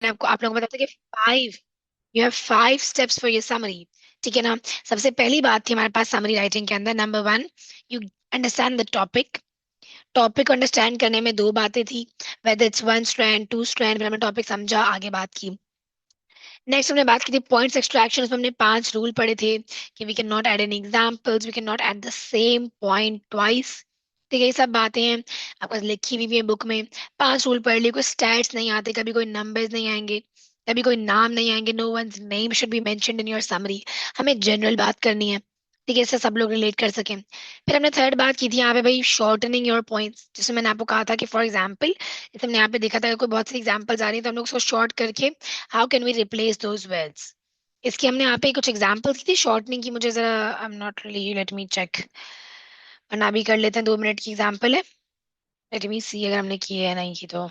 आपको आप लोगों को बताते कि 5 you have 5 steps for your summary. ठीक है ना। सबसे पहली बात थी हमारे पास समरी राइटिंग के अंदर, number 1, you understand the topic. Topic understand करने में दो बातें थी, वेदर इट्स 1 स्ट्रैंड 2 स्ट्रैंड, फिर हमने टॉपिक समझा, आगे बात की। नेक्स्ट हमने बात की थी पॉइंट्स एक्सट्रैक्शन, उसमें हमने 5 रूल पढ़े थे कि we can not add any examples, we can not add the same point twice. ठीक है, ये सब बातें हैं आपको लिखी हुई है बुक में। 5 रूल पढ़ लिए, कोई स्टैट्स नहीं आते, कभी कोई नंबर्स नहीं आएंगे, कभी कोई नाम नहीं आएंगे, no one's name should be mentioned in your summary. हमें जनरल बात करनी है, ठीक है, इससे सब लोग रिलेट कर सकें। फिर हमने थर्ड बात की थी यहाँ पे भाई शॉर्टनिंग योर पॉइंट्स, जिसमें मैंने आपको कहा था कि फॉर एग्जाम्पल, जैसे हमने यहाँ पे देखा था कि कोई बहुत सी एग्जाम्पल्स आ रही है तो हम लोग उसको शॉर्ट करके how can we replace those words. इसकी हमने यहाँ पे कुछ एग्जाम्पल्स की थी शॉर्टनिंग की, मुझे जरा I am not really, let me check, वरना भी कर लेते हैं, 2 मिनट की एग्जाम्पल है। लेट मी सी अगर हमने की है नहीं की तो।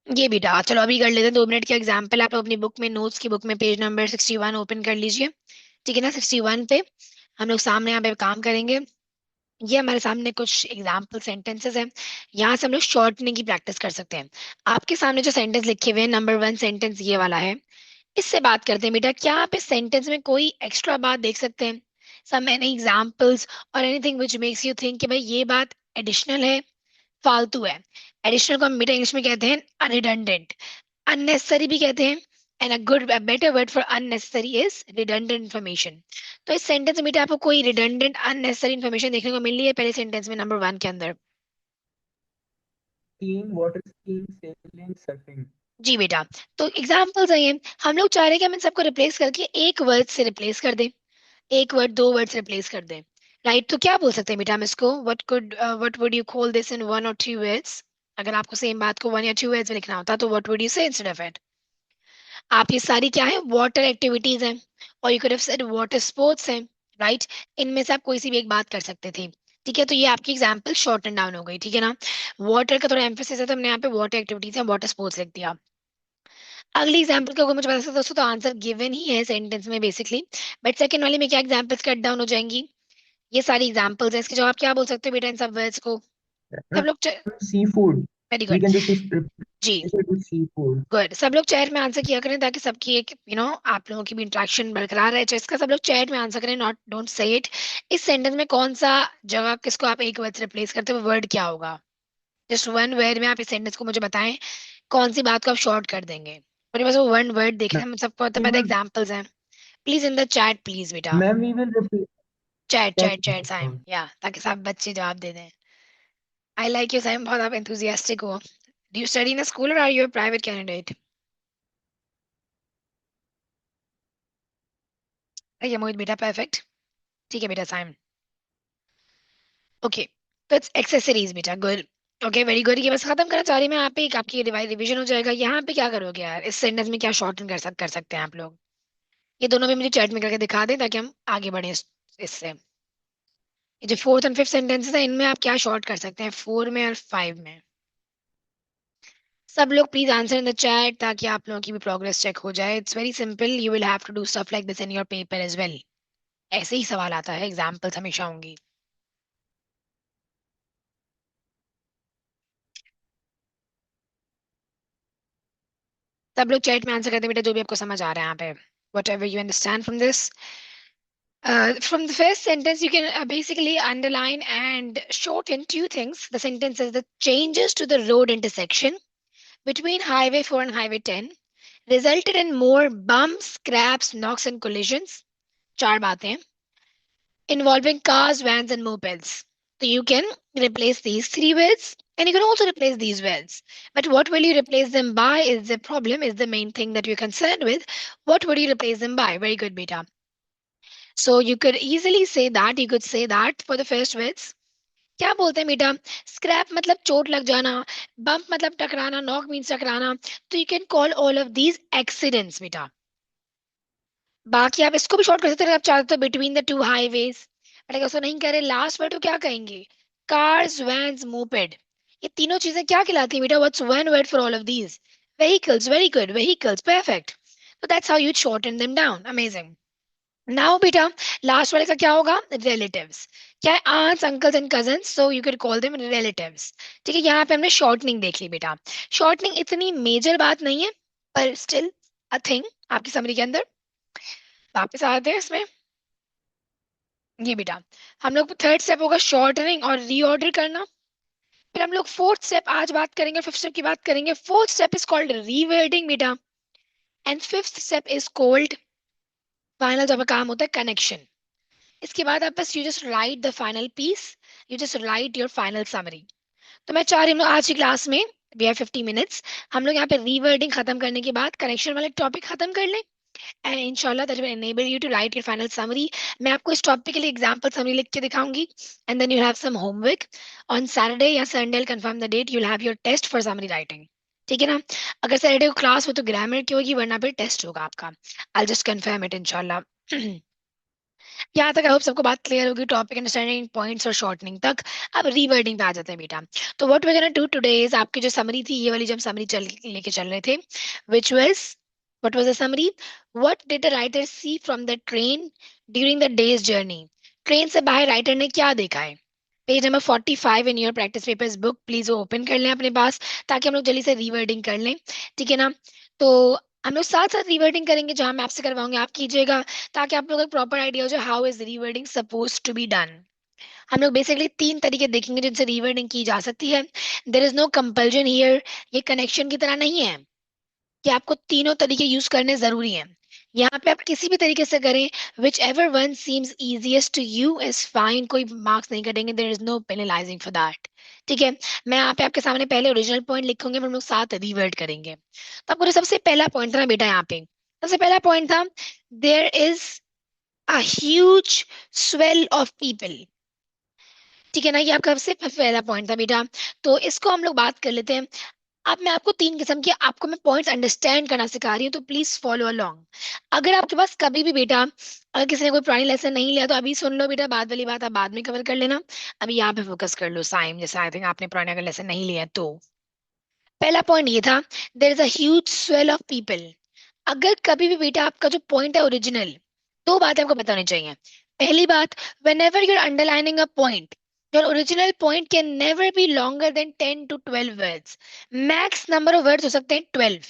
ये बेटा चलो अभी कर लेते हैं, 2 मिनट की एग्जाम्पल। आप अपनी बुक में, नोट्स की बुक में पेज नंबर 61 ओपन कर लीजिए। ठीक है ना, 61 पे हम लोग सामने यहाँ पे काम करेंगे। ये हमारे सामने कुछ एग्जाम्पल सेंटेंसेस हैं, यहाँ से हम लोग शॉर्टनिंग की प्रैक्टिस कर सकते हैं। आपके सामने जो सेंटेंस लिखे हुए हैं, नंबर 1 सेंटेंस ये वाला है, इससे बात करते हैं। बेटा क्या आप इस सेंटेंस में कोई एक्स्ट्रा बात देख सकते हैं, सम एनी एग्जांपल्स और anything which makes you think कि भाई ये बात एडिशनल है, फालतू है। एडिशनल को हम बेटा इंग्लिश में कहते हैं रिडंडेंट, अननेसेसरी भी कहते हैं। And a better word for unnecessary is redundant information. तो इस सेंटेंस में बेटा आपको कोई रिडंडेंट अननेसेसरी इन्फॉर्मेशन देखने को मिल रही है पहले सेंटेंस में, नंबर 1 के अंदर? skiing, water skiing, sailing, surfing. जी बेटा, तो एग्जाम्पल्स है ये। हम लोग चाह रहे हैं कि हम इन सबको रिप्लेस करके एक वर्ड से रिप्लेस कर दें, एक वर्ड 2 वर्ड से रिप्लेस कर दें। राइट, तो क्या बोल सकते हैं बेटा हम इसको, what would you call this in 1 or 2 words? अगर आपको सेम बात को 1 या 2 वर्ड्स में लिखना होता तो व्हाट वुड यू से इंस्टेड ऑफ इट? आप ये सारी क्या है, वाटर एक्टिविटीज हैं, और you could have said water sports हैं। राइट, इनमें से आप कोई सी भी एक बात कर सकते थे। ठीक है, तो ये आपकी एग्जाम्पल शॉर्टन डाउन हो गई। ठीक है ना, वाटर का थोड़ा एम्फोसिस है तो हमने यहाँ पे वाटर एक्टिविटीज है, वाटर स्पोर्ट्स लिख दिया। अगली एग्जाम्पल का अगर मुझे पता चलता दोस्तों तो आंसर गिवन ही है सेंटेंस में बेसिकली, बट सेकंड वाले में क्या एग्जाम्पल्स कट डाउन हो जाएंगी? ये सारी एग्जाम्पल्स हैं, इसके जवाब क्या बोल सकते हो बेटा इन सब वर्ड्स को? सब लोग, Seafood. Very We good. can just जी, replace it with seafood. Good, सब लोग चैट में आंसर किया करें ताकि सबकी एक आप लोगों की भी इंटरेक्शन बरकरार रहे। इसका सब लोग चैट में आंसर करें, नॉट डोंट से इट। इस सेंटेंस में कौन सा जगह किसको आप एक वर्ड से रिप्लेस करते हो, वो वर्ड क्या होगा? जस्ट 1 वर्ड में आप इस सेंटेंस को मुझे बताएं, कौन सी बात को आप शॉर्ट कर देंगे? मेरे पास वो 1 वर्ड देख रहे Ma'am, हैं, सबको पता we पता will, एग्जाम्पल्स हैं। Please in the chat please बेटा, ma'am, we will replace chat that. Chat chat साइम, या ताकि सब बच्चे जवाब दे दें। आई लाइक यू साइम, बहुत आप एंथुजियास्टिक हो। Do you study in school और are you a private candidate? ये मोहित बेटा परफेक्ट। ठीक है बेटा साइम, ओके। तो इट्स एक्सेसरीज बेटा, गुड। ओके वेरी गुड, ये बस खत्म करना चाह रही मैं। यहाँ पे एक आपकी रिवीजन हो जाएगा। यहाँ पे क्या करोगे यार, इस सेंटेंस में क्या शॉर्टन कर सकते हैं आप लोग? ये दोनों भी मुझे चैट में करके दिखा दें ताकि हम आगे बढ़े इससे। ये जो 4th और 5th सेंटेंसेस है इनमें आप क्या शॉर्ट कर सकते हैं, 4 में और 5 में? सब लोग please answer in the chat ताकि आप लोगों की भी प्रोग्रेस चेक हो जाए। It's very simple, you will have to do stuff like this in your paper as well. ऐसे ही सवाल आता है, एग्जाम्पल्स हमेशा होंगी। सब लोग चैट में आंसर करते हैं बेटा जो भी आपको समझ आ रहा है यहाँ पे, whatever you understand from this. From the first sentence, you can basically underline and shorten 2 things. The sentence is the changes to the road intersection between Highway 4 and Highway 10 resulted in more bumps, scraps, knocks, and collisions. 4 बातें involving cars, vans, and mopeds. So you can replace these 3 words, and you can also replace these words. But what will you replace them by is the problem, is the main thing that you're concerned with. What would you replace them by? Very good, beta. So you could easily say that, you could say that for the first words. क्या बोलते हैं बेटा? Scrap मतलब चोट लग जाना, bump मतलब टकराना, knock means टकराना। तो you can call all of these accidents बेटा। बाकी आप इसको भी शॉर्ट कर सकते हैं अगर आप चाहते हो, बिटवीन द 2 हाईवेज। बट अगर उसको नहीं करे लास्ट वर्ड तो क्या कहेंगे? Cars, vans, moped. ये तीनों चीजें क्या कहलाती हैं बेटा? What's 1 word for all of these? Vehicles, very good, vehicles, perfect. तो that's how you shorten them down, amazing. Now बेटा लास्ट वाले का क्या होगा? रिलेटिव्स। क्या है? Aunts, uncles and cousins, so you can call them relatives. ठीक है, यहाँ पे हमने शॉर्टनिंग देख ली बेटा। शॉर्टनिंग इतनी मेजर बात नहीं है, पर स्टिल अ थिंग आपकी समरी के अंदर। वापस आते हैं इसमें। ये बेटा, हम लोग थर्ड स्टेप होगा शॉर्टनिंग और रीऑर्डर करना। फिर हम लोग फोर्थ स्टेप आज बात करेंगे, फिफ्थ स्टेप की बात करेंगे। Fourth step is called rewording बेटा, and fifth step is called, final जब काम होता है, कनेक्शन। इसके बाद आप बस you just write the final piece, you just write your final summary. तो मैं चाह रही हूँ आज की क्लास में, वी हैव 50 मिनट्स, हम लोग यहाँ पे रीवर्डिंग खत्म करने के बाद कनेक्शन वाले टॉपिक खत्म कर लें, एंड इंशाल्लाह that will enable you to write your final summary. मैं आपको इस टॉपिक के लिए एग्जांपल समरी लिख के दिखाऊंगी, and then you have some homework on Saturday या Sunday, I confirm the date, you will have your test for summary writing. ठीक है ना? अगर सैटरडे को क्लास हो तो ग्रामर की होगी, वरना फिर टेस्ट होगा आपका। आई जस्ट कंफर्म इट इंशाल्लाह। यहाँ तक आई होप सबको बात क्लियर होगी, टॉपिक अंडरस्टैंडिंग पॉइंट्स और शॉर्टनिंग तक। अब रीवर्डिंग पे आ जाते हैं बेटा। तो what we gonna do today is, आपकी जो समरी थी, ये वाली जो हम समरी चल लेके चल रहे थे, which was, what was the summary? What did the writer see from the train during the day's journey? Train से बाहर राइटर ने क्या देखा है? Page number 45 in your practice papers book, please वो ओपन कर लें अपने पास, ताकि हम लोग जल्दी से रीवर्डिंग कर लें। ठीक है ना? तो हम लोग साथ साथ रीवर्डिंग करेंगे, जहां मैं आपसे करवाऊंगी आप कीजिएगा, ताकि आप लोगों को प्रॉपर आइडिया हो जाए how is rewording suppose to be done. हम लोग बेसिकली तीन तरीके देखेंगे जिनसे रीवर्डिंग की जा सकती है। There is no compulsion here, ये कनेक्शन की तरह नहीं है कि आपको तीनों तरीके यूज करने जरूरी हैं। यहाँ पे आप किसी भी तरीके से करें, whichever one seems easiest to you is fine, कोई मार्क्स नहीं कटेंगे, there is no penalizing for that. ठीक है? मैं यहाँ पे आपके सामने पहले ओरिजिनल पॉइंट लिखूंगे, फिर हम लोग साथ रिवर्ट करेंगे। तो आपको जो सबसे पहला पॉइंट था ना बेटा, यहाँ पे सबसे पहला पॉइंट था, there is a huge swell of people. ठीक है ना? ये आपका सबसे पहला पॉइंट था बेटा। तो इसको हम लोग बात कर लेते हैं। अब मैं आपको तीन किस्म के, आपको मैं पॉइंट्स अंडरस्टैंड करना सिखा रही हूँ, तो प्लीज फॉलो अलोंग। अगर आपके पास कभी भी बेटा, अगर किसी ने कोई पुरानी लेसन नहीं लिया, तो अभी सुन लो बेटा, बाद वाली बात आप बाद में कवर कर लेना। अभी यहाँ पे फोकस कर लो साइम, जैसे आई थिंक आपने पुराने अगर लेसन नहीं लिया है तो। पहला पॉइंट ये था, there is a huge swell of people. अगर कभी भी बेटा आपका जो पॉइंट है ओरिजिनल, दो बातें आपको बतानी चाहिए। पहली बात, whenever you're underlining a point, your original point can never be longer than 10 to 12 words. Max number of words हो सकते हैं 12।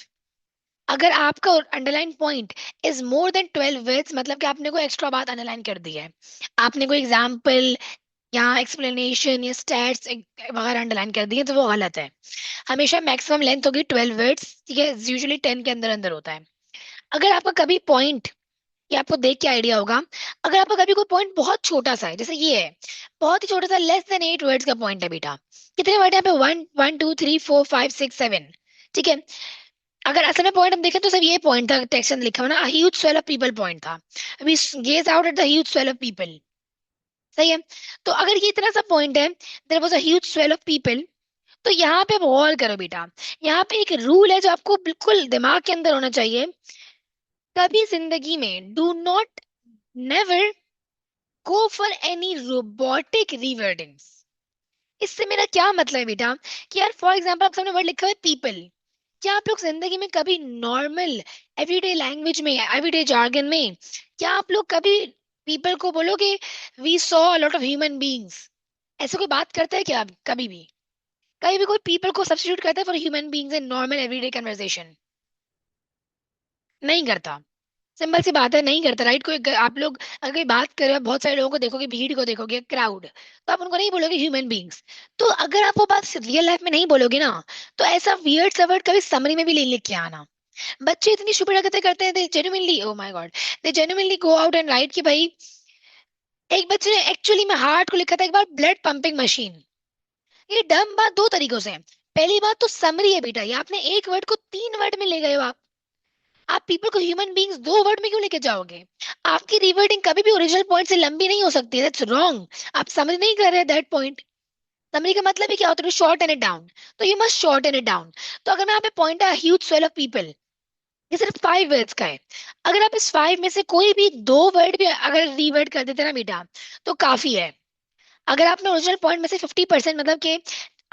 अगर आपका underline point is more than 12 words, मतलब कि आपने कोई एक्स्ट्रा बात अंडरलाइन कर दी है, आपने कोई एग्जाम्पल या एक्सप्लेनेशन या स्टैट्स वगैरह अंडरलाइन कर दी है, तो वो गलत है। हमेशा मैक्सिमम लेंथ होगी 12 वर्ड्स। ठीक है? यूजुअली 10 के अंदर अंदर होता है। अगर आपका कभी पॉइंट, ये आपको देख के आइडिया होगा, अगर आपका कभी कोई पॉइंट बहुत छोटा सा है, जैसे ये है, बहुत ही छोटा सा, लेस देन 8 वर्ड्स का पॉइंट है बेटा। कितने वर्ड है यहाँ पे? 1 1 2 3 4 5 6 7। ठीक है? अगर असल में पॉइंट हम देखें तो सिर्फ ये पॉइंट था, टेक्स्ट में लिखा हुआ ना, huge swell of people point था। अभी gaze out at the huge swell of people. सही है? तो अगर ये इतना सा पॉइंट है, there was a huge swell of people, तो यहाँ पे आप गौर करो बेटा, यहाँ पे एक रूल है जो आपको बिल्कुल दिमाग के अंदर होना चाहिए। कभी जिंदगी में do not, never go for any robotic rewordings. इससे मेरा क्या मतलब है बेटा, कि यार फॉर एग्जांपल आप सामने वर्ड लिखा हुआ है पीपल, क्या आप लोग जिंदगी में कभी नॉर्मल एवरीडे लैंग्वेज में, एवरीडे जार्गन में, क्या आप लोग कभी पीपल को बोलोगे we saw a lot of human beings? ऐसे कोई बात करता है क्या कभी भी? कहीं भी कोई पीपल को सब्स्टिट्यूट करता है for human beings in normal everyday conversation? नहीं करता। सिंपल सी बात है, नहीं करता, राइट? कोई आप लोग अगर कोई बात कर रहे हो, बहुत सारे लोगों को देखोगे, भीड़ को देखोगे, क्राउड, तो आप उनको नहीं बोलोगे ह्यूमन बीइंग्स। तो अगर आप वो बात रियल लाइफ में नहीं बोलोगे ना, तो ऐसा वियर्ड सा वर्ड कभी समरी में भी नहीं लिख के आना। बच्चे इतनी स्टूपिड हरकतें करते हैं, they genuinely, oh my god, they genuinely go out and write कि भाई, एक बच्चे ने एक्चुअली में हार्ट को लिखा था एक बार ब्लड पंपिंग मशीन। ये डम बात दो तरीकों से है। पहली बात तो समरी है बेटा, ये आपने एक वर्ड को 3 वर्ड में ले गए हो आप पीपल को ह्यूमन बींग्स 2 वर्ड में क्यों लेके जाओगे? आपकी रिवर्डिंग कभी भी ओरिजिनल पॉइंट से लंबी नहीं हो सकती, दैट्स रॉन्ग। आप समझ नहीं कर रहे दैट पॉइंट। समरी का मतलब ही क्या होता है? Shorten it down. तो you must shorten it down. तो अगर मैं यहाँ पे पॉइंट है ह्यूज स्वेल ऑफ पीपल, ये सिर्फ 5 वर्ड्स का है। अगर आप इस 5 में से कोई भी 2 वर्ड भी अगर रीवर्ड कर देते ना बेटा, तो काफी है। अगर आपने ओरिजिनल पॉइंट में से 50%, मतलब कि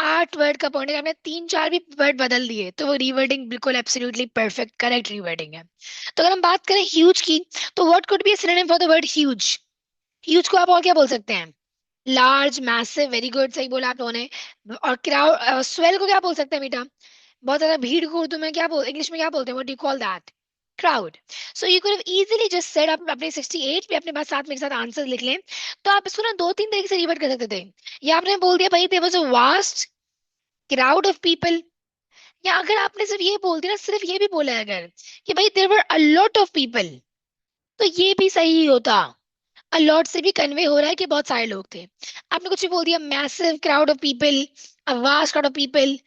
8 वर्ड का पॉइंट, अगर आपने 3 4 भी वर्ड बदल दिए, तो वो रीवर्डिंग बिल्कुल एब्सोल्युटली परफेक्ट करेक्ट रीवर्डिंग है। तो अगर हम बात करें ह्यूज की, तो what could B synonym for the word huge? Huge को आप और क्या बोल सकते हैं? लार्ज, मैसिव, वेरी गुड, सही बोला आप लोगों ने। और क्राउड, स्वेल को क्या बोल सकते हैं बेटा? बहुत ज्यादा भीड़ को उर्दू में क्या बोल, इंग्लिश में क्या बोलते हैं? What do you call that? Crowd. So you could have easily just said, आप अपने 68 पे अपने पास साथ मेरे साथ आंसर लिख लें, तो आप इसको ना दो तीन तरीके से रिवर्ट कर सकते थे। या आपने बोल दिया भाई there was a vast crowd of people, या अगर आपने सिर्फ ये बोल दिया ना, सिर्फ ये भी बोला है अगर कि भाई there were a lot of people, तो ये भी सही होता। अ लॉट से भी कन्वे हो रहा है कि बहुत सारे लोग थे। आपने कुछ भी बोल दिया, massive crowd of people, a vast crowd of people,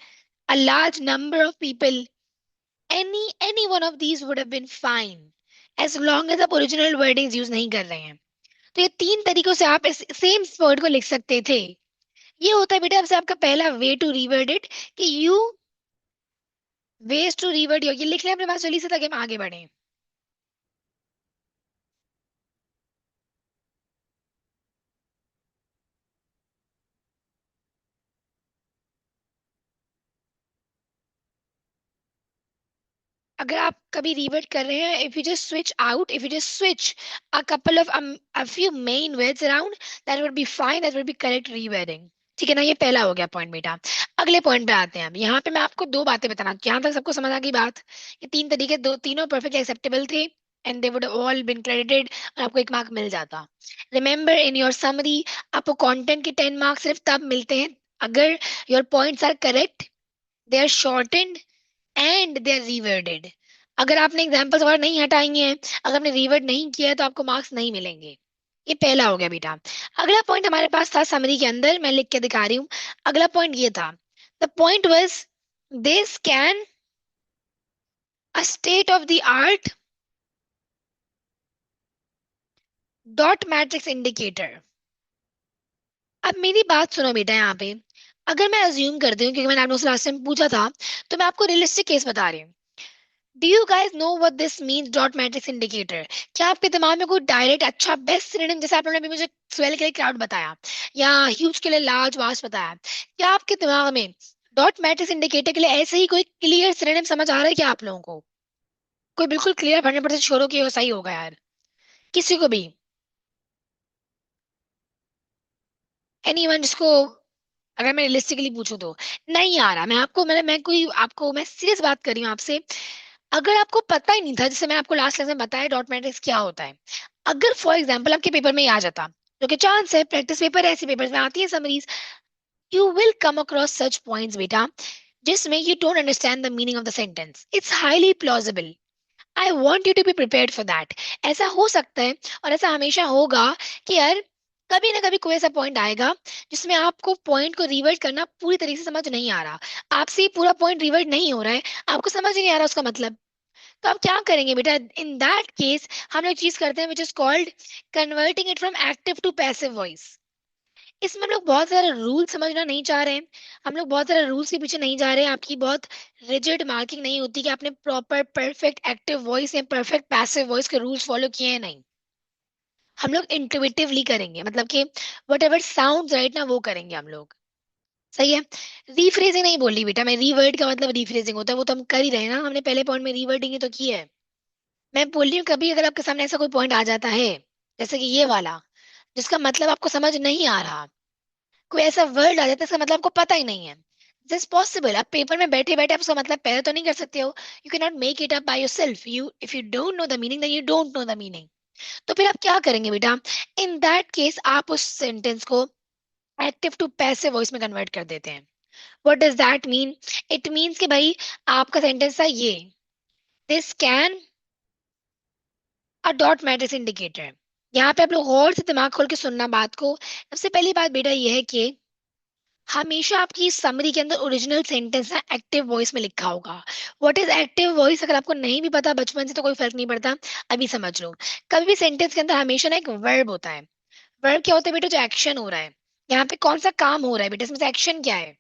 a large number of people, any one of these would have been fine as long as आप ओरिजिनल वर्डिंग्स यूज नहीं कर रहे हैं। तो ये तीन तरीकों से आप इस सेम वर्ड को लिख सकते थे। ये होता है बेटा आपसे आपका पहला वे टू रीवर्ड इट, कि you ways to reword your, ये लिख लें अपने पास जल्दी से ताकि हम आगे बढ़े। अगर आप कभी रीवर्ड कर रहे हैं, if you just switch out, if you just switch a couple of a few main words around, that would be fine, that would be correct rewording। ठीक है ना, ये पहला हो गया पॉइंट बेटा। अगले पॉइंट पे आते हैं। अब यहाँ पे मैं आपको दो बातें बताना, यहाँ तक सबको समझ आ गई बात? ये तीन तरीके, दो तीनों परफेक्ट एक्सेप्टेबल थे and they would all been credited, और आपको एक मार्क मिल जाता। रिमेंबर इन योर समरी, आपको कंटेंट के 10 मार्क्स सिर्फ तब मिलते हैं अगर your points are correct, they are shortened and they are reworded. अगर आपने एग्जाम्पल्स वगैरह नहीं हटाएंगे हैं, अगर आपने रीवर्ड नहीं किया है, तो आपको मार्क्स नहीं मिलेंगे। ये पहला हो गया बेटा। अगला पॉइंट हमारे पास था समरी के अंदर, मैं लिख के दिखा रही हूँ। अगला पॉइंट ये था, the point was they scan a state of the art dot matrix indicator. अब मेरी बात सुनो बेटा यहाँ पे। अगर मैं अज्यूम करती हूँ, क्योंकि मैंने आप लोगों से लास्ट टाइम पूछा था, तो मैं आपको रियलिस्टिक केस बता रही हूँ। Do you guys know what this means, dot matrix indicator? क्या आपके दिमाग में कोई डायरेक्ट अच्छा बेस्ट सिनोनिम, जैसे आप लोगों ने अभी मुझे स्वेल के लिए क्राउड बताया या ह्यूज के लिए लार्ज वास्ट बताया, क्या आपके दिमाग में डॉट मैट्रिक्स इंडिकेटर के लिए ऐसे ही कोई क्लियर सिनोनिम समझ आ रहा है क्या आप लोगों को? कोई बिल्कुल क्लियर 100% श्योर हो कि वो सही होगा यार, किसी को भी? एनीवन जिसको, अगर मैं रियलिस्टिकली पूछूं तो नहीं आ रहा? मैं आपको, मैं कोई आपको, मैं सीरियस बात कर रही हूँ आपसे। अगर आपको पता ही नहीं था, जैसे मैं आपको लास्ट लेसन में बताया डॉट मैट्रिक्स क्या होता है, अगर फॉर एग्जाम्पल आपके पेपर में ये आ जाता, जो कि चांस है, प्रैक्टिस पेपर ऐसे पेपर्स में आती है summaries, you will come across such points बेटा जिसमें you don't understand the meaning of the sentence. It's highly plausible, I want you to be prepared for that. ऐसा हो सकता है और ऐसा हमेशा होगा कि यार कभी ना कभी कोई ऐसा पॉइंट आएगा जिसमें आपको पॉइंट को रिवर्ट करना पूरी तरीके से समझ नहीं आ रहा, आपसे पूरा पॉइंट रिवर्ट नहीं हो रहा है, आपको समझ ही नहीं आ रहा उसका मतलब। तो आप क्या करेंगे बेटा? इन दैट केस हम लोग चीज करते हैं which is called converting it from active to passive voice. इसमें हम लोग बहुत सारे रूल समझना नहीं चाह रहे हैं, हम लोग बहुत सारे रूल्स के पीछे नहीं जा रहे हैं, आपकी बहुत रिजिड मार्किंग नहीं होती कि आपने प्रॉपर परफेक्ट एक्टिव वॉइस या परफेक्ट पैसिव वॉइस के रूल्स फॉलो किए हैं, नहीं। हम लोग इंट्यूटिवली करेंगे, मतलब कि वट एवर साउंड राइट ना वो करेंगे हम लोग। सही है। रीफ्रेजिंग नहीं बोल रही बेटा मैं, रीवर्ड का मतलब रीफ्रेजिंग होता है, वो तो हम कर ही रहे हैं ना, हमने पहले पॉइंट में रीवर्डिंग ही तो की है। मैं बोल रही हूँ कभी अगर आपके सामने ऐसा कोई पॉइंट आ जाता है, जैसे कि ये वाला, जिसका मतलब आपको समझ नहीं आ रहा, कोई ऐसा वर्ड आ जाता है इसका मतलब आपको पता ही नहीं है, दिस पॉसिबल। आप पेपर में बैठे बैठे आप उसका मतलब पैदा तो नहीं कर सकते हो, you can not make it up by yourself, you if you don't know the meaning then you don't know the meaning. तो फिर आप क्या करेंगे बेटा? इन दैट केस आप उस सेंटेंस को एक्टिव टू पैसिव वॉइस में कन्वर्ट कर देते हैं। What does that mean? It means कि भाई आपका सेंटेंस था ये, this can a dot matrix indicator. यहाँ पे आप लोग और से दिमाग खोल के सुनना बात को। सबसे पहली बात बेटा ये है कि हमेशा आपकी समरी के अंदर ओरिजिनल सेंटेंस ना एक्टिव वॉइस में लिखा होगा। What is active voice? अगर आपको नहीं भी पता बचपन से तो कोई फर्क नहीं पड़ता, अभी समझ लो। कभी भी सेंटेंस के अंदर हमेशा ना एक वर्ब होता है। वर्ब क्या होता है बेटा? जो एक्शन हो रहा है, यहाँ पे कौन सा काम हो रहा है बेटा, इसमें से एक्शन क्या है,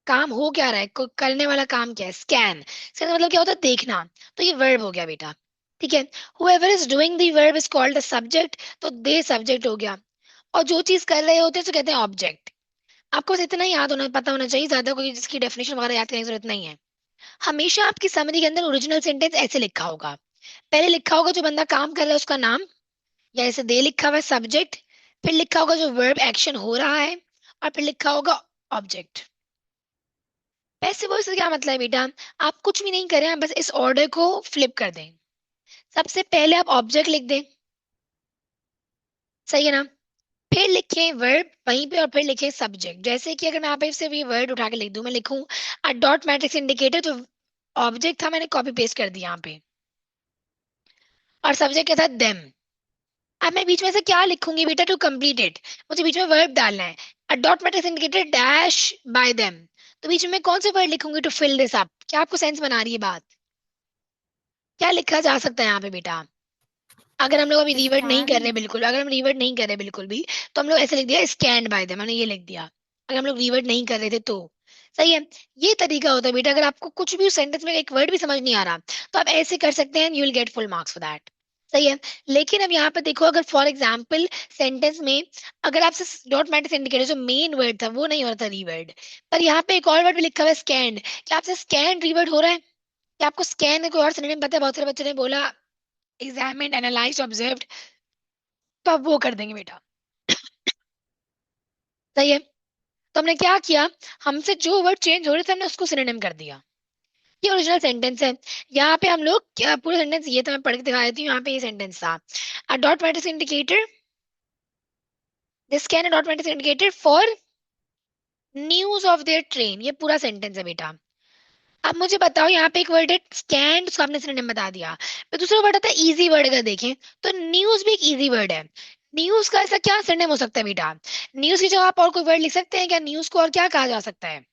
काम हो क्या रहा है, करने वाला काम क्या है? स्कैन। स्कैन का मतलब क्या होता है? देखना। तो ये वर्ब हो गया बेटा। ठीक है। whoever is doing the verb is called the subject, तो दे सब्जेक्ट हो गया। और जो चीज कर रहे होते हैं उसे कहते हैं ऑब्जेक्ट। आपको बस इतना ही याद होना, पता होना चाहिए, ज्यादा कोई जिसकी डेफिनेशन वगैरह याद करने की जरूरत नहीं है। हमेशा आपकी समरी के अंदर ओरिजिनल सेंटेंस ऐसे लिखा होगा। पहले लिखा होगा जो बंदा काम कर रहा है उसका नाम, या ऐसे दे लिखा हुआ है सब्जेक्ट, फिर लिखा होगा जो वर्ब एक्शन हो रहा है, और फिर लिखा होगा ऑब्जेक्ट। पैसिव वॉइस से क्या मतलब है बेटा? आप कुछ भी नहीं करें, आप बस इस ऑर्डर को फ्लिप कर दें। सबसे पहले आप ऑब्जेक्ट लिख दें, सही है ना? फिर लिखें वर्ब वहीं पे, और फिर लिखें सब्जेक्ट। जैसे कि अगर मैं यहाँ पे सिर्फ ये वर्ड उठा के लिख दूं, मैं लिखूं अ डॉट मैट्रिक्स इंडिकेटर, जो ऑब्जेक्ट था मैंने कॉपी पेस्ट कर दिया यहाँ पे, और सब्जेक्ट के साथ देम। अब मैं बीच में से क्या लिखूंगी बेटा? टू कंप्लीट इट, मुझे बीच में वर्ब डालना है। अ dot matrix indicator dash by them, तो बीच में कौन से वर्ड लिखूंगी टू फिल दिस अप? क्या आपको सेंस बना रही है बात? क्या लिखा जा सकता है यहाँ पे बेटा? अगर हम लोग अभी रिवर्ट नहीं कर रहे Scan. बिल्कुल, अगर हम रिवर्ट नहीं कर रहे बिल्कुल भी, तो हम लोग ऐसे लिख दिया स्टैंड बाय देम, हमने ये लिख दिया। अगर हम लोग रिवर्ट नहीं कर रहे थे तो सही है। ये तरीका होता है बेटा, अगर आपको कुछ भी उस सेंटेंस में एक वर्ड भी समझ नहीं आ रहा, तो आप ऐसे कर सकते हैं, you will get full marks for that. सही है। लेकिन अब यहाँ पे देखो, अगर फॉर एग्जाम्पल सेंटेंस में अगर आपसे डॉट मैट्रिक्स इंडिकेटर जो मेन वर्ड था वो नहीं हो रहा था रिवर्ड, पर यहाँ पे एक और वर्ड भी लिखा हुआ है स्कैंड, क्या आपसे स्कैंड रिवर्ड हो रहा है? क्या आपको स्कैन का कोई और सिनोनिम पता है? बहुत सारे बच्चों ने बोला एग्जामिन्ड, एनालाइज्ड, ऑब्जर्व्ड, तो आप वो कर देंगे बेटा। सही है। तो हमने क्या किया, हमसे जो वर्ड चेंज हो रहे थे हमने उसको सिनोनिम कर दिया। ये ओरिजिनल सेंटेंस है। यहाँ पे हम लोग पूरा सेंटेंस ये था, मैं पढ़ के दिखा देती हूँ। यहाँ पे ये सेंटेंस था, अ dot matrix indicator, this can a dot matrix indicator for news of their train. ये पूरा सेंटेंस है बेटा। अब मुझे बताओ, यहाँ पे एक वर्ड है स्कैन, उसको आपने सिनोनिम बता दिया। फिर दूसरा वर्ड आता है इजी वर्ड, अगर देखें तो न्यूज भी एक इजी वर्ड है। न्यूज का ऐसा क्या सिनोनिम हो सकता है बेटा? न्यूज की जगह आप और कोई वर्ड लिख सकते हैं क्या? न्यूज को और क्या कहा जा सकता है?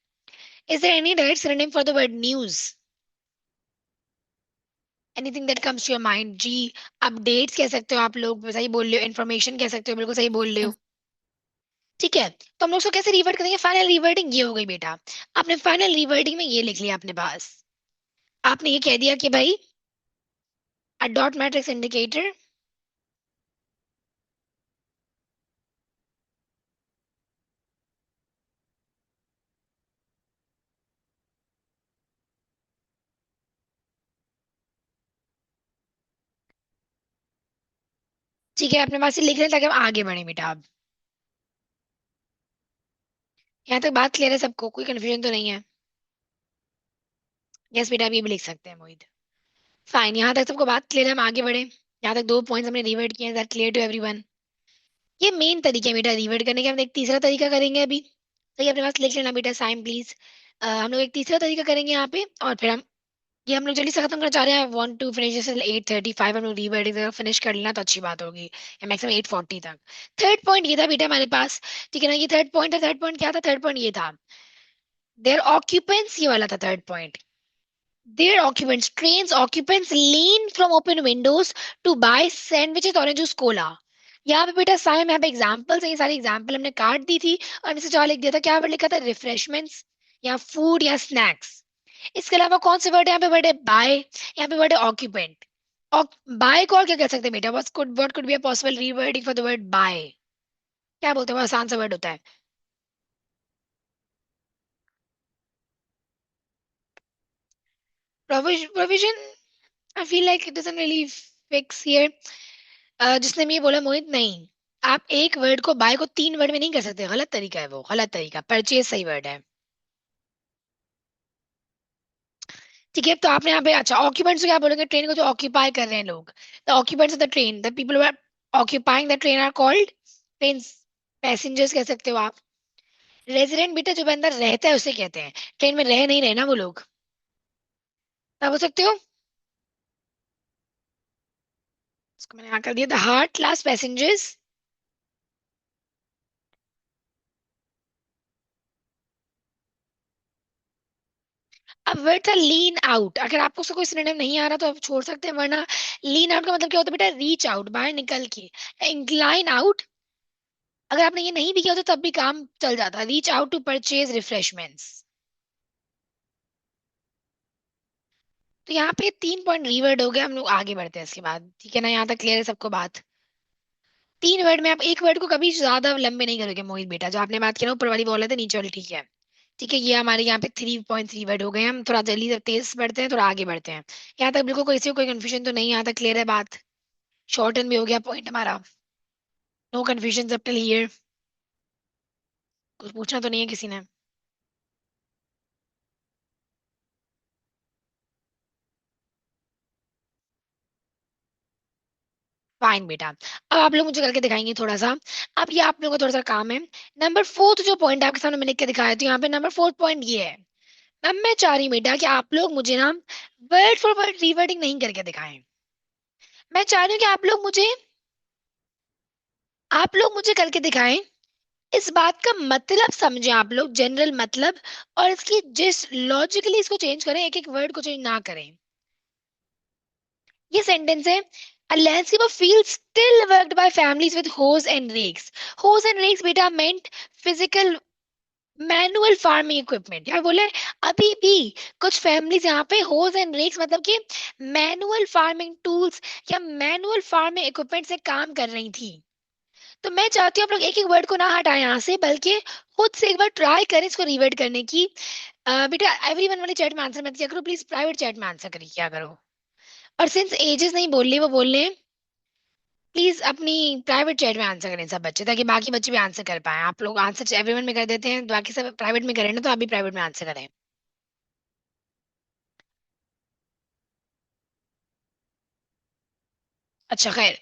Is there any direct synonym for the word news? Anything that comes to your mind? जी, अपडेट्स कह सकते हो आप लोग, सही बोल रहे हो। इन्फॉर्मेशन कह सकते हो, बिल्कुल सही बोल रहे हो। ठीक है, तो हम लोग उसको कैसे रिवर्ट करेंगे? फाइनल रिवर्टिंग ये हो गई बेटा। आपने फाइनल रिवर्टिंग में ये लिख लिया अपने पास, आपने ये कह दिया कि भाई अ डॉट मैट्रिक्स इंडिकेटर, ठीक है, अपने पास से लिख रहे हैं ताकि हम आगे बढ़े बेटा। अब यहाँ तक बात क्लियर है सबको? कोई कंफ्यूजन तो नहीं है? यस बेटा, आप ये भी लिख सकते हैं मोहित। फाइन, यहाँ तक सबको बात क्लियर है, हम आगे बढ़े। यहाँ तक दो पॉइंट्स हमने रिवर्ट किए हैं, दैट क्लियर टू एवरीवन। ये मेन तरीके है बेटा रिवर्ट करने के। हम एक तीसरा तरीका करेंगे अभी। सही है, अपने पास लिख लेना बेटा, साइन प्लीज। हम लोग एक तीसरा तरीका करेंगे यहाँ पे, और फिर हम ये हम लोग जल्दी से खत्म करना चाह रहे हैं। वांट टू फिनिश दिस 8:35, हम लोग रिवर्टिंग फिनिश कर लेना तो अच्छी बात होगी, या मैक्सिमम 8:40 तक। थर्ड पॉइंट ये था बेटा हमारे पास, ठीक है ना? ये थर्ड पॉइंट था। थर्ड पॉइंट क्या था? थर्ड पॉइंट ये था, देयर ऑक्यूपेंट्स, ये वाला था third point. Their occupants, trains occupants lean from open windows to buy sandwiches, orange juice, cola। यहाँ पे बेटा सारे में यहाँ पे एग्जाम्पल्स हैं, ये सारी एग्जाम्पल हमने काट दी थी, और इनसे जवाब लिख दिया था। क्या वर्ड लिखा था? रिफ्रेशमेंट्स, या फूड, या स्नैक्स। इसके अलावा कौन से वर्ड है यहाँ पे? वर्ड है बाय, यहाँ पे वर्ड है ऑक्यूपेंट। और बाय को और क्या कह सकते हैं बेटा? What could be a possible rewording for the word by? क्या बोलते हैं? वो आसान सा वर्ड होता है। Provision, I feel like it doesn't really fix here. जिसने भी ये बोला मोहित, नहीं, आप एक वर्ड को बाय को तीन वर्ड में नहीं कर सकते, गलत तरीका है वो, गलत तरीका। परचेज सही वर्ड है। ठीक है, तो आपने यहाँ पे अच्छा ऑक्यूपेंट्स को क्या बोलोगे? ट्रेन को जो ऑक्यूपाई कर रहे हैं लोग, the occupants of the train, the people who are occupying the train are called train passengers कह सकते हो आप। रेजिडेंट बेटा जो अंदर रहता है उसे कहते हैं, ट्रेन में रह नहीं रहे ना वो लोग, क्या बोल सकते हो? इसको मैंने यहाँ कर दिया, द हार्ड क्लास पैसेंजर्स। अब वर्ड था लीन आउट, अगर आपको उसका कोई सिनोनिम नहीं आ रहा तो आप छोड़ सकते हैं, वरना लीन आउट का मतलब क्या होता है बेटा? रीच आउट, बाहर निकल के। इंक्लाइन आउट, अगर आपने ये नहीं भी किया तो तब भी काम चल जाता। Reach out to purchase refreshments. तो यहाँ पे तीन पॉइंट रीवर्ड हो गए, हम लोग आगे बढ़ते हैं इसके बाद, ठीक है ना? यहाँ तक क्लियर है सबको बात? तीन वर्ड में आप एक वर्ड को कभी ज्यादा लंबे नहीं करोगे मोहित बेटा। जो आपने बात की ना ऊपर वाली बोला था, नीचे वाली ठीक है। ठीक है, ये हमारे यहाँ पे 3.3 वर्ड हो गए। हम थोड़ा जल्दी तेज बढ़ते हैं, थोड़ा आगे बढ़ते हैं। यहाँ तक बिल्कुल कोई कंफ्यूजन तो नहीं? यहाँ तक क्लियर है बात? शॉर्टन भी हो गया पॉइंट हमारा। No confusion up till here? कुछ पूछना तो नहीं है किसी ने? फाइन बेटा, अब आप लोग मुझे करके दिखाएंगे थोड़ा सा। अब ये आप लोगों का थोड़ा सा काम है। नंबर फोर्थ जो पॉइंट आपके सामने मैं लिख के दिखाया, तो यहाँ पे नंबर फोर्थ पॉइंट ये है। अब मैं चाह रही हूँ बेटा कि आप लोग मुझे ना वर्ड फॉर वर्ड रीवर्डिंग नहीं करके दिखाएं। मैं चाह रही हूँ कि आप लोग मुझे करके दिखाएं। इस बात का मतलब समझे आप लोग, जनरल मतलब, और इसकी जिस लॉजिकली इसको चेंज करें, एक एक वर्ड को चेंज ना करें। ये सेंटेंस है, A landscape of fields still worked by families with hoes and rakes. Hoes and rakes बेटा meant physical manual farming equipment. यार बोले अभी भी कुछ फैमिलीज यहाँ पे होज एंड रेक्स मतलब कि मैनुअल फार्मिंग टूल्स या मैनुअल फार्मिंग इक्विपमेंट से काम कर रही थी। तो मैं चाहती हूँ आप लोग एक एक वर्ड को ना हटाएं यहाँ से, बल्कि खुद से एक बार ट्राई करें इसको रिवर्ट करने की। बेटा एवरीवन वाले चैट में आंसर मत किया करो प्लीज, प्राइवेट चैट में आंसर करिए क्या करो। और सिंस एजेस नहीं बोल रही वो बोल रहे हैं, प्लीज अपनी प्राइवेट चैट में आंसर करें सब बच्चे, ताकि बाकी बच्चे भी आंसर कर पाए। आप लोग आंसर एवरीवन में कर देते हैं, बाकी सब प्राइवेट में करें ना, तो आप भी प्राइवेट में आंसर करें। अच्छा खैर,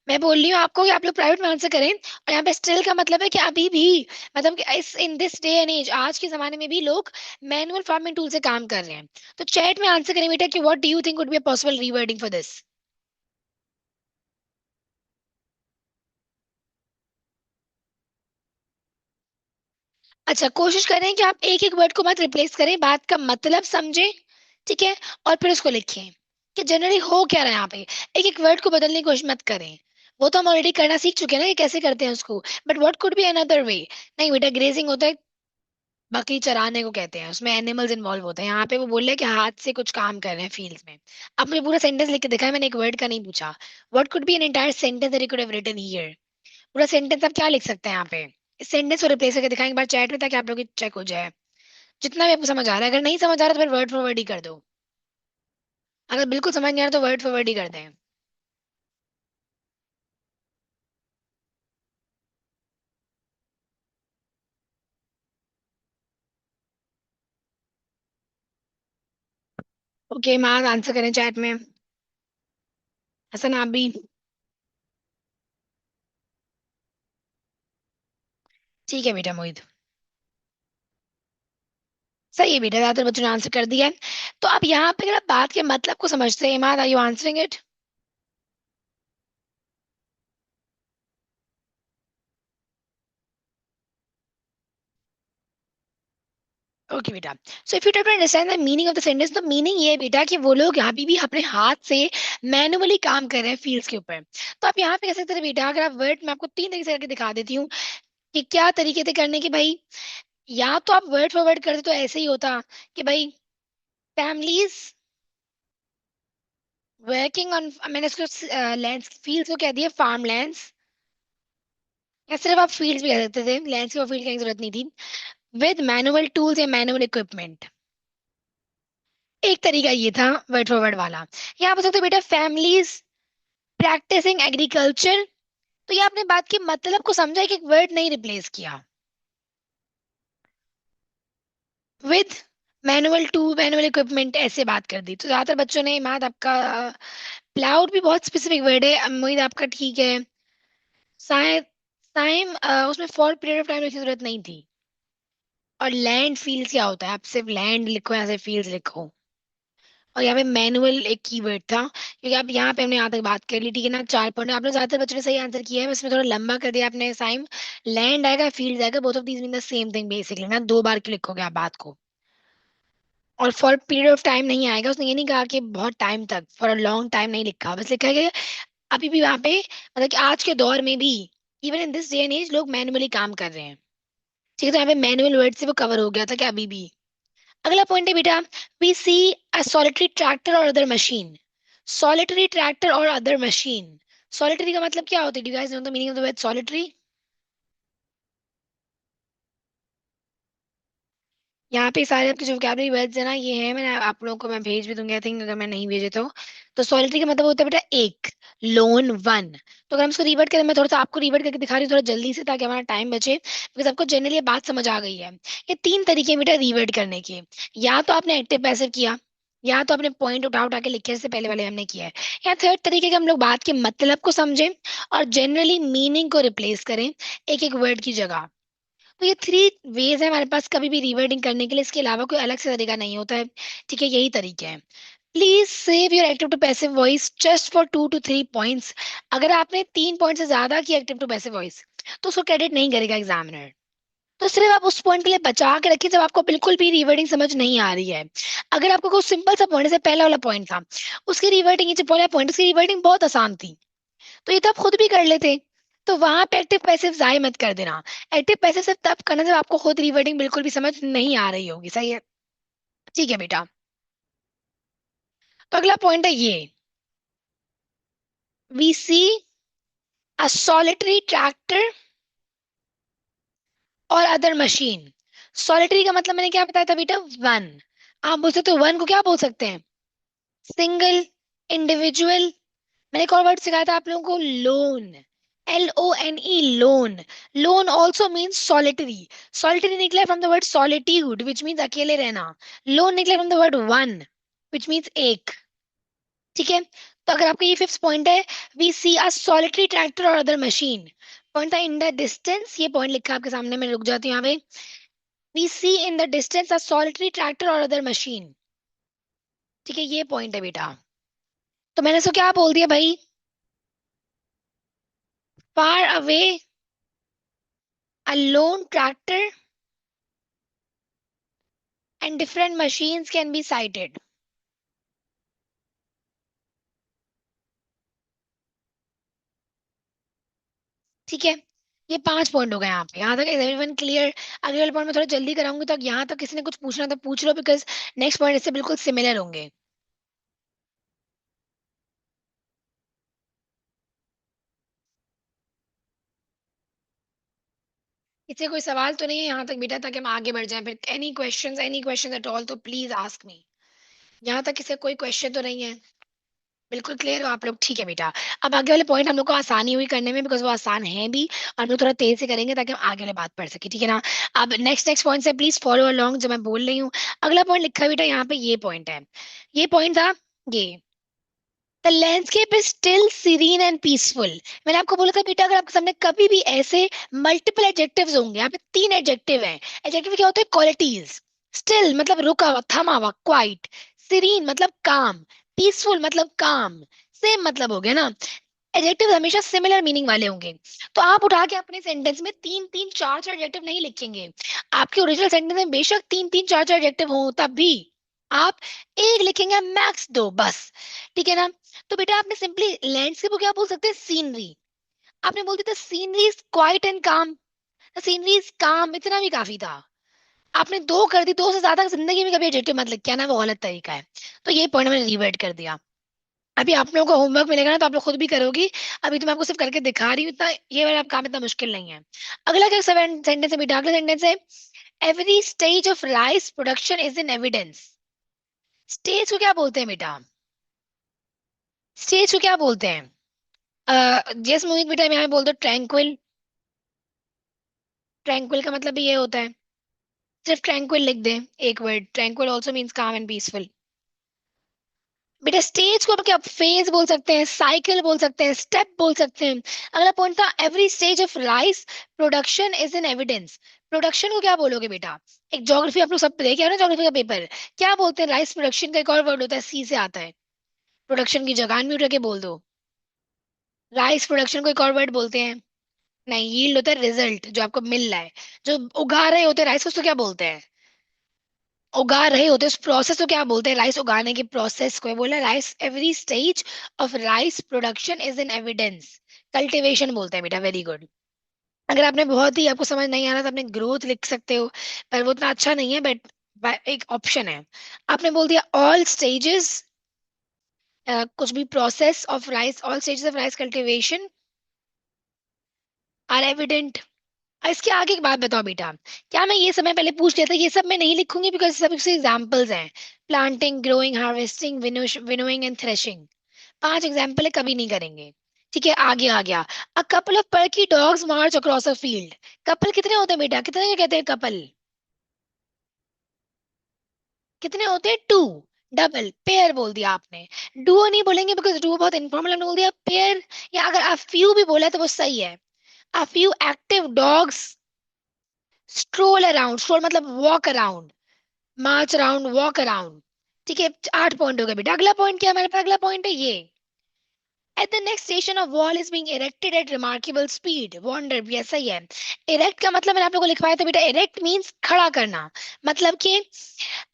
मैं बोल रही हूँ आपको कि आप लोग प्राइवेट में आंसर करें। और यहाँ पे स्टिल का मतलब है कि अभी भी, मतलब कि इस in this day and age, आज के जमाने में भी लोग मैनुअल फार्मिंग टूल से काम कर रहे हैं। तो चैट में आंसर करें बेटा कि what do you think would be a possible rewording for this. अच्छा कोशिश करें कि आप एक एक वर्ड को मत रिप्लेस करें, बात का मतलब समझें, ठीक है, और फिर उसको लिखें कि जनरली हो क्या रहा है यहाँ पे। एक एक वर्ड को बदलने की कोशिश मत करें। वो तो हम ऑलरेडी करना सीख चुके हैं ना कि कैसे करते हैं उसको। But what could be another way. नहीं बेटा, ग्रेजिंग होता है, बकरी चराने को कहते हैं, उसमें एनिमल्स इन्वॉल्व होते हैं। यहाँ पे वो बोल रहे हैं कि हाथ से कुछ काम कर रहे हैं फील्ड्स में। अब मुझे पूरा सेंटेंस लिख के दिखाया, मैंने एक वर्ड का नहीं पूछा। What could be an entire sentence that you could have written here. पूरा सेंटेंस आप क्या लिख सकते हैं यहाँ पे। इस सेंटेंस को रिप्लेस करके दिखाएं एक बार चैट में, ताकि आप लोग की चेक हो जाए जितना भी आपको समझ आ रहा है। अगर नहीं समझ आ रहा तो फिर वर्ड फॉर वर्ड ही कर दो। अगर बिल्कुल समझ नहीं आ रहा तो वर्ड फॉर वर्ड ही कर दें। ओके माँ आंसर करें चैट में। हसन आप भी। ठीक है बेटा मोहित, सही है बेटा, ज्यादातर बच्चों ने आंसर कर दिया है। तो अब यहाँ पे अगर आप बात के मतलब को समझते हैं, Imad are you answering it? Okay बेटा, so if you try to understand the meaning of the sentence, तो मीनिंग ये है बेटा कि वो लोग यहाँ भी अपने हाथ से मैनुअली काम कर रहे हैं फील्ड्स के ऊपर। तो आप यहाँ पे कह सकते हैं बेटा, अगर आप वर्ड में आपको तीन तरीके से करके दिखा देती हूँ कि क्या तरीके थे करने के भाई। या तो आप वर्ड फॉर वर्ड करते तो ऐसे ही होता कि भाई फैमिलीज वर्किंग ऑन, मैंने उसको लैंड्स फील्ड्स को कह दिया फार्म लैंड्स, या सिर्फ आप फील्ड्स भी कह सकते थे, लैंड्स और फील्ड की जरूरत नहीं थी, विद मैनुअल टूल्स या मैनुअल इक्विपमेंट। एक तरीका ये था वर्ड फॉर वर्ड वाला। यहाँ आप सकते हो बेटा फैमिलीज प्रैक्टिसिंग एग्रीकल्चर। तो ये आपने बात के मतलब को समझा कि एक वर्ड नहीं रिप्लेस किया with manual to manual equipment, ऐसे बात कर दी। तो ज्यादातर बच्चों ने, मात आपका प्लाउड भी बहुत स्पेसिफिक वर्ड है, उम्मीद आपका ठीक है। शायद टाइम, उसमें फॉर पीरियड ऑफ टाइम की जरूरत नहीं थी। और लैंड फील्ड क्या होता है, आप सिर्फ लैंड लिखो या सिर्फ फील्ड लिखो। और यहाँ पे मैनुअल एक कीवर्ड था, क्योंकि आप यहाँ पे हमने यहाँ तक बात कर ली, ठीक है ना। चार पॉइंट आपने ज्यादातर बच्चों ने सही आंसर किया है, बस इसमें थोड़ा लंबा कर दिया आपने साइम। लैंड आएगा फील्ड आएगा, both of these mean the same thing basically ना, दो बार क्यों लिखोगे आप बात को। और फॉर पीरियड ऑफ टाइम नहीं आएगा, उसने ये नहीं कहा कि बहुत टाइम तक, फॉर अ लॉन्ग टाइम नहीं लिखा, बस लिखा है कि अभी भी वहां पे, मतलब कि आज के दौर में भी, even in this day and age लोग मैनुअली काम कर रहे हैं। ठीक है, तो यहाँ पे मैनुअल वर्ड से वो कवर हो गया था कि अभी भी। अगला पॉइंट है बेटा, we see a solitary tractor और अदर मशीन। सॉलिटरी ट्रैक्टर और अदर मशीन, सॉलिटरी का मतलब क्या होता है? Do you guys know the meaning of the word solitary? यहाँ पे सारे आपके जो वोकैबुलरी वर्ड्स है ना, ये है, मैंने आप लोगों को मैं भेज भी दूंगी आई थिंक, अगर मैं नहीं भेजे तो सॉलिटरी का मतलब होता है बेटा एक, लोन वन। तो अगर हम इसको रिवर्ट करें, मैं थोड़ा सा आपको रिवर्ट करके दिखा रही हूँ थोड़ा जल्दी से, ताकि हमारा टाइम बचे, बिकॉज आपको जनरली ये बात समझ आ गई है। ये तीन तरीके हैं बेटा रिवर्ट करने के। या तो आपने एक्टिव पैसिव किया, या तो आपने पॉइंट उठा उठा के लिखे, जैसे पहले वाले हमने किया है, या थर्ड तरीके के हम लोग बात के मतलब को समझें और जनरली मीनिंग को रिप्लेस करें एक एक वर्ड की जगह। तो ये थ्री वेज है हमारे पास कभी भी रिवर्डिंग करने के लिए, इसके अलावा कोई अलग से तरीका नहीं होता है। ठीक है, यही तरीके हैं। Please save your active to passive voice just for 2 to 3 points. अगर आपने 3 पॉइंट से ज्यादा किया एक्टिव टू पैसिव वॉइस, तो उसको क्रेडिट नहीं करेगा एग्जामिनर। तो सिर्फ आप उस पॉइंट के लिए बचा के रखिए जब आपको बिल्कुल भी रिवर्डिंग समझ नहीं आ रही है। अगर आपको कोई सिंपल सा पॉइंट, जैसे पहला वाला पॉइंट था, उसकी रिवर्डिंग, ये जो पहला पॉइंट, उसकी रिवर्डिंग बहुत आसान थी, तो ये तो आप खुद भी कर लेते। तो वहां पे एक्टिव पैसिव जाय मत कर देना। एक्टिव पैसिव सिर्फ तब करना जब आपको खुद रिवर्डिंग बिल्कुल भी समझ नहीं आ रही होगी, सही है? ठीक है बेटा। तो अगला पॉइंट है ये, we see a solitary tractor और अदर मशीन। सॉलिटरी का मतलब मैंने क्या बताया था बेटा, वन। आप बोल सकते हो वन को क्या बोल सकते हैं, सिंगल, इंडिविजुअल। मैंने एक और वर्ड सिखाया था आप लोगों को, lone, LONE, lone. Lone also means solitary. Solitary निकला from the word solitude which means अकेले रहना। लोन निकला from the word one which means एक। ठीक है, तो अगर आपका ये फिफ्थ पॉइंट है, we see a solitary tractor और अदर मशीन। पॉइंट था इन द डिस्टेंस, ये पॉइंट लिखा है आपके सामने, मैं रुक जाती हूँ यहाँ पे। We see in the distance a solitary tractor और अदर मशीन। ठीक है, ये पॉइंट है बेटा। तो मैंने इसको क्या बोल दिया भाई, far away a lone tractor and different machines can be sighted. ठीक है, ये 5 पॉइंट हो गए यहाँ पे, यहाँ तक एवरीवन क्लियर? अगले वाले पॉइंट में थोड़ा जल्दी कराऊंगी, तो यहाँ तक किसी ने कुछ पूछना तो पूछ लो, बिकॉज नेक्स्ट पॉइंट इससे बिल्कुल सिमिलर होंगे। इससे कोई सवाल तो नहीं है यहाँ तक बेटा, ताकि हम आगे बढ़ जाएं फिर? एनी क्वेश्चन एट ऑल तो प्लीज आस्क मी। यहाँ तक किसी कोई क्वेश्चन तो नहीं है? बिल्कुल क्लियर हो आप लोग? ठीक है बेटा। अब आगे वाले पॉइंट हम लोग को आसानी हुई करने में, बिकॉज वो आसान है भी, और हम लोग थोड़ा तेज से करेंगे ताकि हम आगे वाले बात पढ़ सके, ठीक है ना? अब नेक्स्ट पॉइंट से प्लीज फॉलो अलोंग जो मैं बोल रही हूँ। अगला पॉइंट लिखा है बेटा यहाँ पे, ये पॉइंट है, ये पॉइंट था ये, the landscape is still serene and peaceful. मैंने आपको बोला था बेटा, अगर आपके सामने कभी भी ऐसे मल्टीपल एडजेक्टिव्स होंगे, यहाँ पे 3 एडजेक्टिव हैं। एडजेक्टिव क्या होते हैं, क्वालिटीज। स्टिल मतलब रुका हुआ, थमा हुआ, क्वाइट। सीरीन मतलब काम, पीसफुल मतलब काम, सेम मतलब हो गया ना। एडजेक्टिव हमेशा सिमिलर मीनिंग वाले होंगे। तो आप उठा के अपने सेंटेंस में तीन तीन चार चार एडजेक्टिव नहीं लिखेंगे। आपके ओरिजिनल सेंटेंस में बेशक तीन तीन चार चार एडजेक्टिव हो, तब भी आप एक लिखेंगे, मैक्स दो, बस। ठीक है ना? तो बेटा आपने सिंपली लैंडस्केप को क्या बोल सकते हैं, सीनरी। आपने बोल दिया था सीनरी इज क्वाइट एंड काम, सीनरी इज काम, इतना भी काफी था। आपने दो कर दी, दो से ज्यादा जिंदगी में कभी एडजेक्टिव मत लिख के आना, वो गलत तरीका है। तो ये पॉइंट मैंने रिवर्ट कर दिया। अभी आप लोगों को होमवर्क मिलेगा ना, तो आप लोग खुद भी करोगी। अभी तो मैं आपको सिर्फ करके दिखा रही हूँ, इतना ये वाला काम इतना मुश्किल नहीं है। अगला क्या सेंटेंस है बेटा, अगला सेंटेंस है, every stage of rice production is in evidence. Stage को क्या बोलते हैं बेटा, स्टेज को क्या बोलते हैं? जस मोहित बेटा, मैं यहाँ बोल दो ट्रैंक्विल। ट्रैंक्विल का मतलब भी ये होता है, सिर्फ ट्रैंक्विल लिख दे, एक वर्ड, ट्रैंक्विल ऑल्सो मीन्स काम एंड पीसफुल। बेटा स्टेज को आप क्या फेज बोल सकते हैं, साइकिल बोल सकते हैं, स्टेप बोल सकते हैं। अगला पॉइंट था, every stage of rice production is in evidence. Production को क्या बोलोगे बेटा? एक ज्योग्राफी आप लोग सब देखे हो ना, ज्योग्राफी का पेपर, क्या बोलते हैं, राइस प्रोडक्शन का एक और वर्ड होता है, सी से आता है। प्रोडक्शन की जगह म्यूट करके बोल दो, राइस प्रोडक्शन को एक और वर्ड बोलते हैं। नहीं, यील्ड होता है रिजल्ट, जो आपको मिल रहा है। जो उगा रहे होते हैं राइस, उसको क्या बोलते हैं, उगा रहे होते हैं उस प्रोसेस को क्या बोलते हैं, राइस उगाने की प्रोसेस को बोला rice. Every stage of rice production is in evidence, cultivation बोलते हैं बेटा, वेरी गुड। अगर आपने बहुत ही आपको समझ नहीं आ रहा तो आपने ग्रोथ लिख सकते हो, पर वो उतना अच्छा नहीं है, बट एक ऑप्शन है। आपने बोल दिया ऑल स्टेजेस, कुछ भी process of rice, all stages of rice cultivation are evident, इसके आगे एक बात बताओ बेटा, क्या मैं ये समय पहले पूछ लिया था, ये सब मैं नहीं लिखूंगी बिकॉज सब इसके एग्जाम्पल्स हैं। Planting, growing, harvesting, winnowing and threshing, 5 example है, कभी नहीं करेंगे। ठीक है, आगे आ गया। A couple of perky dogs March across a field. Couple कितने होते हैं बेटा, कितने को कहते हैं कपल? कितने होते हैं? टू। डबल, पेयर बोल दिया आपने। डुओ नहीं बोलेंगे बिकॉज डुओ बहुत इनफॉर्मल, हमने बोल दिया पेयर। या अगर अ फ्यू भी बोला तो वो सही है। A few active dogs stroll around, stroll मतलब वॉक अराउंड, मार्च अराउंड, वॉक अराउंड। ठीक है, 8 पॉइंट हो गए बेटा। अगला पॉइंट क्या है हमारे पास? अगला पॉइंट है ये, at the next station a wall is being erected at remarkable speed, wonder भी ऐसा ही है। erect का मतलब मैंने आप लोगों को लिखवाया था बेटा, erect means खड़ा करना। मतलब कि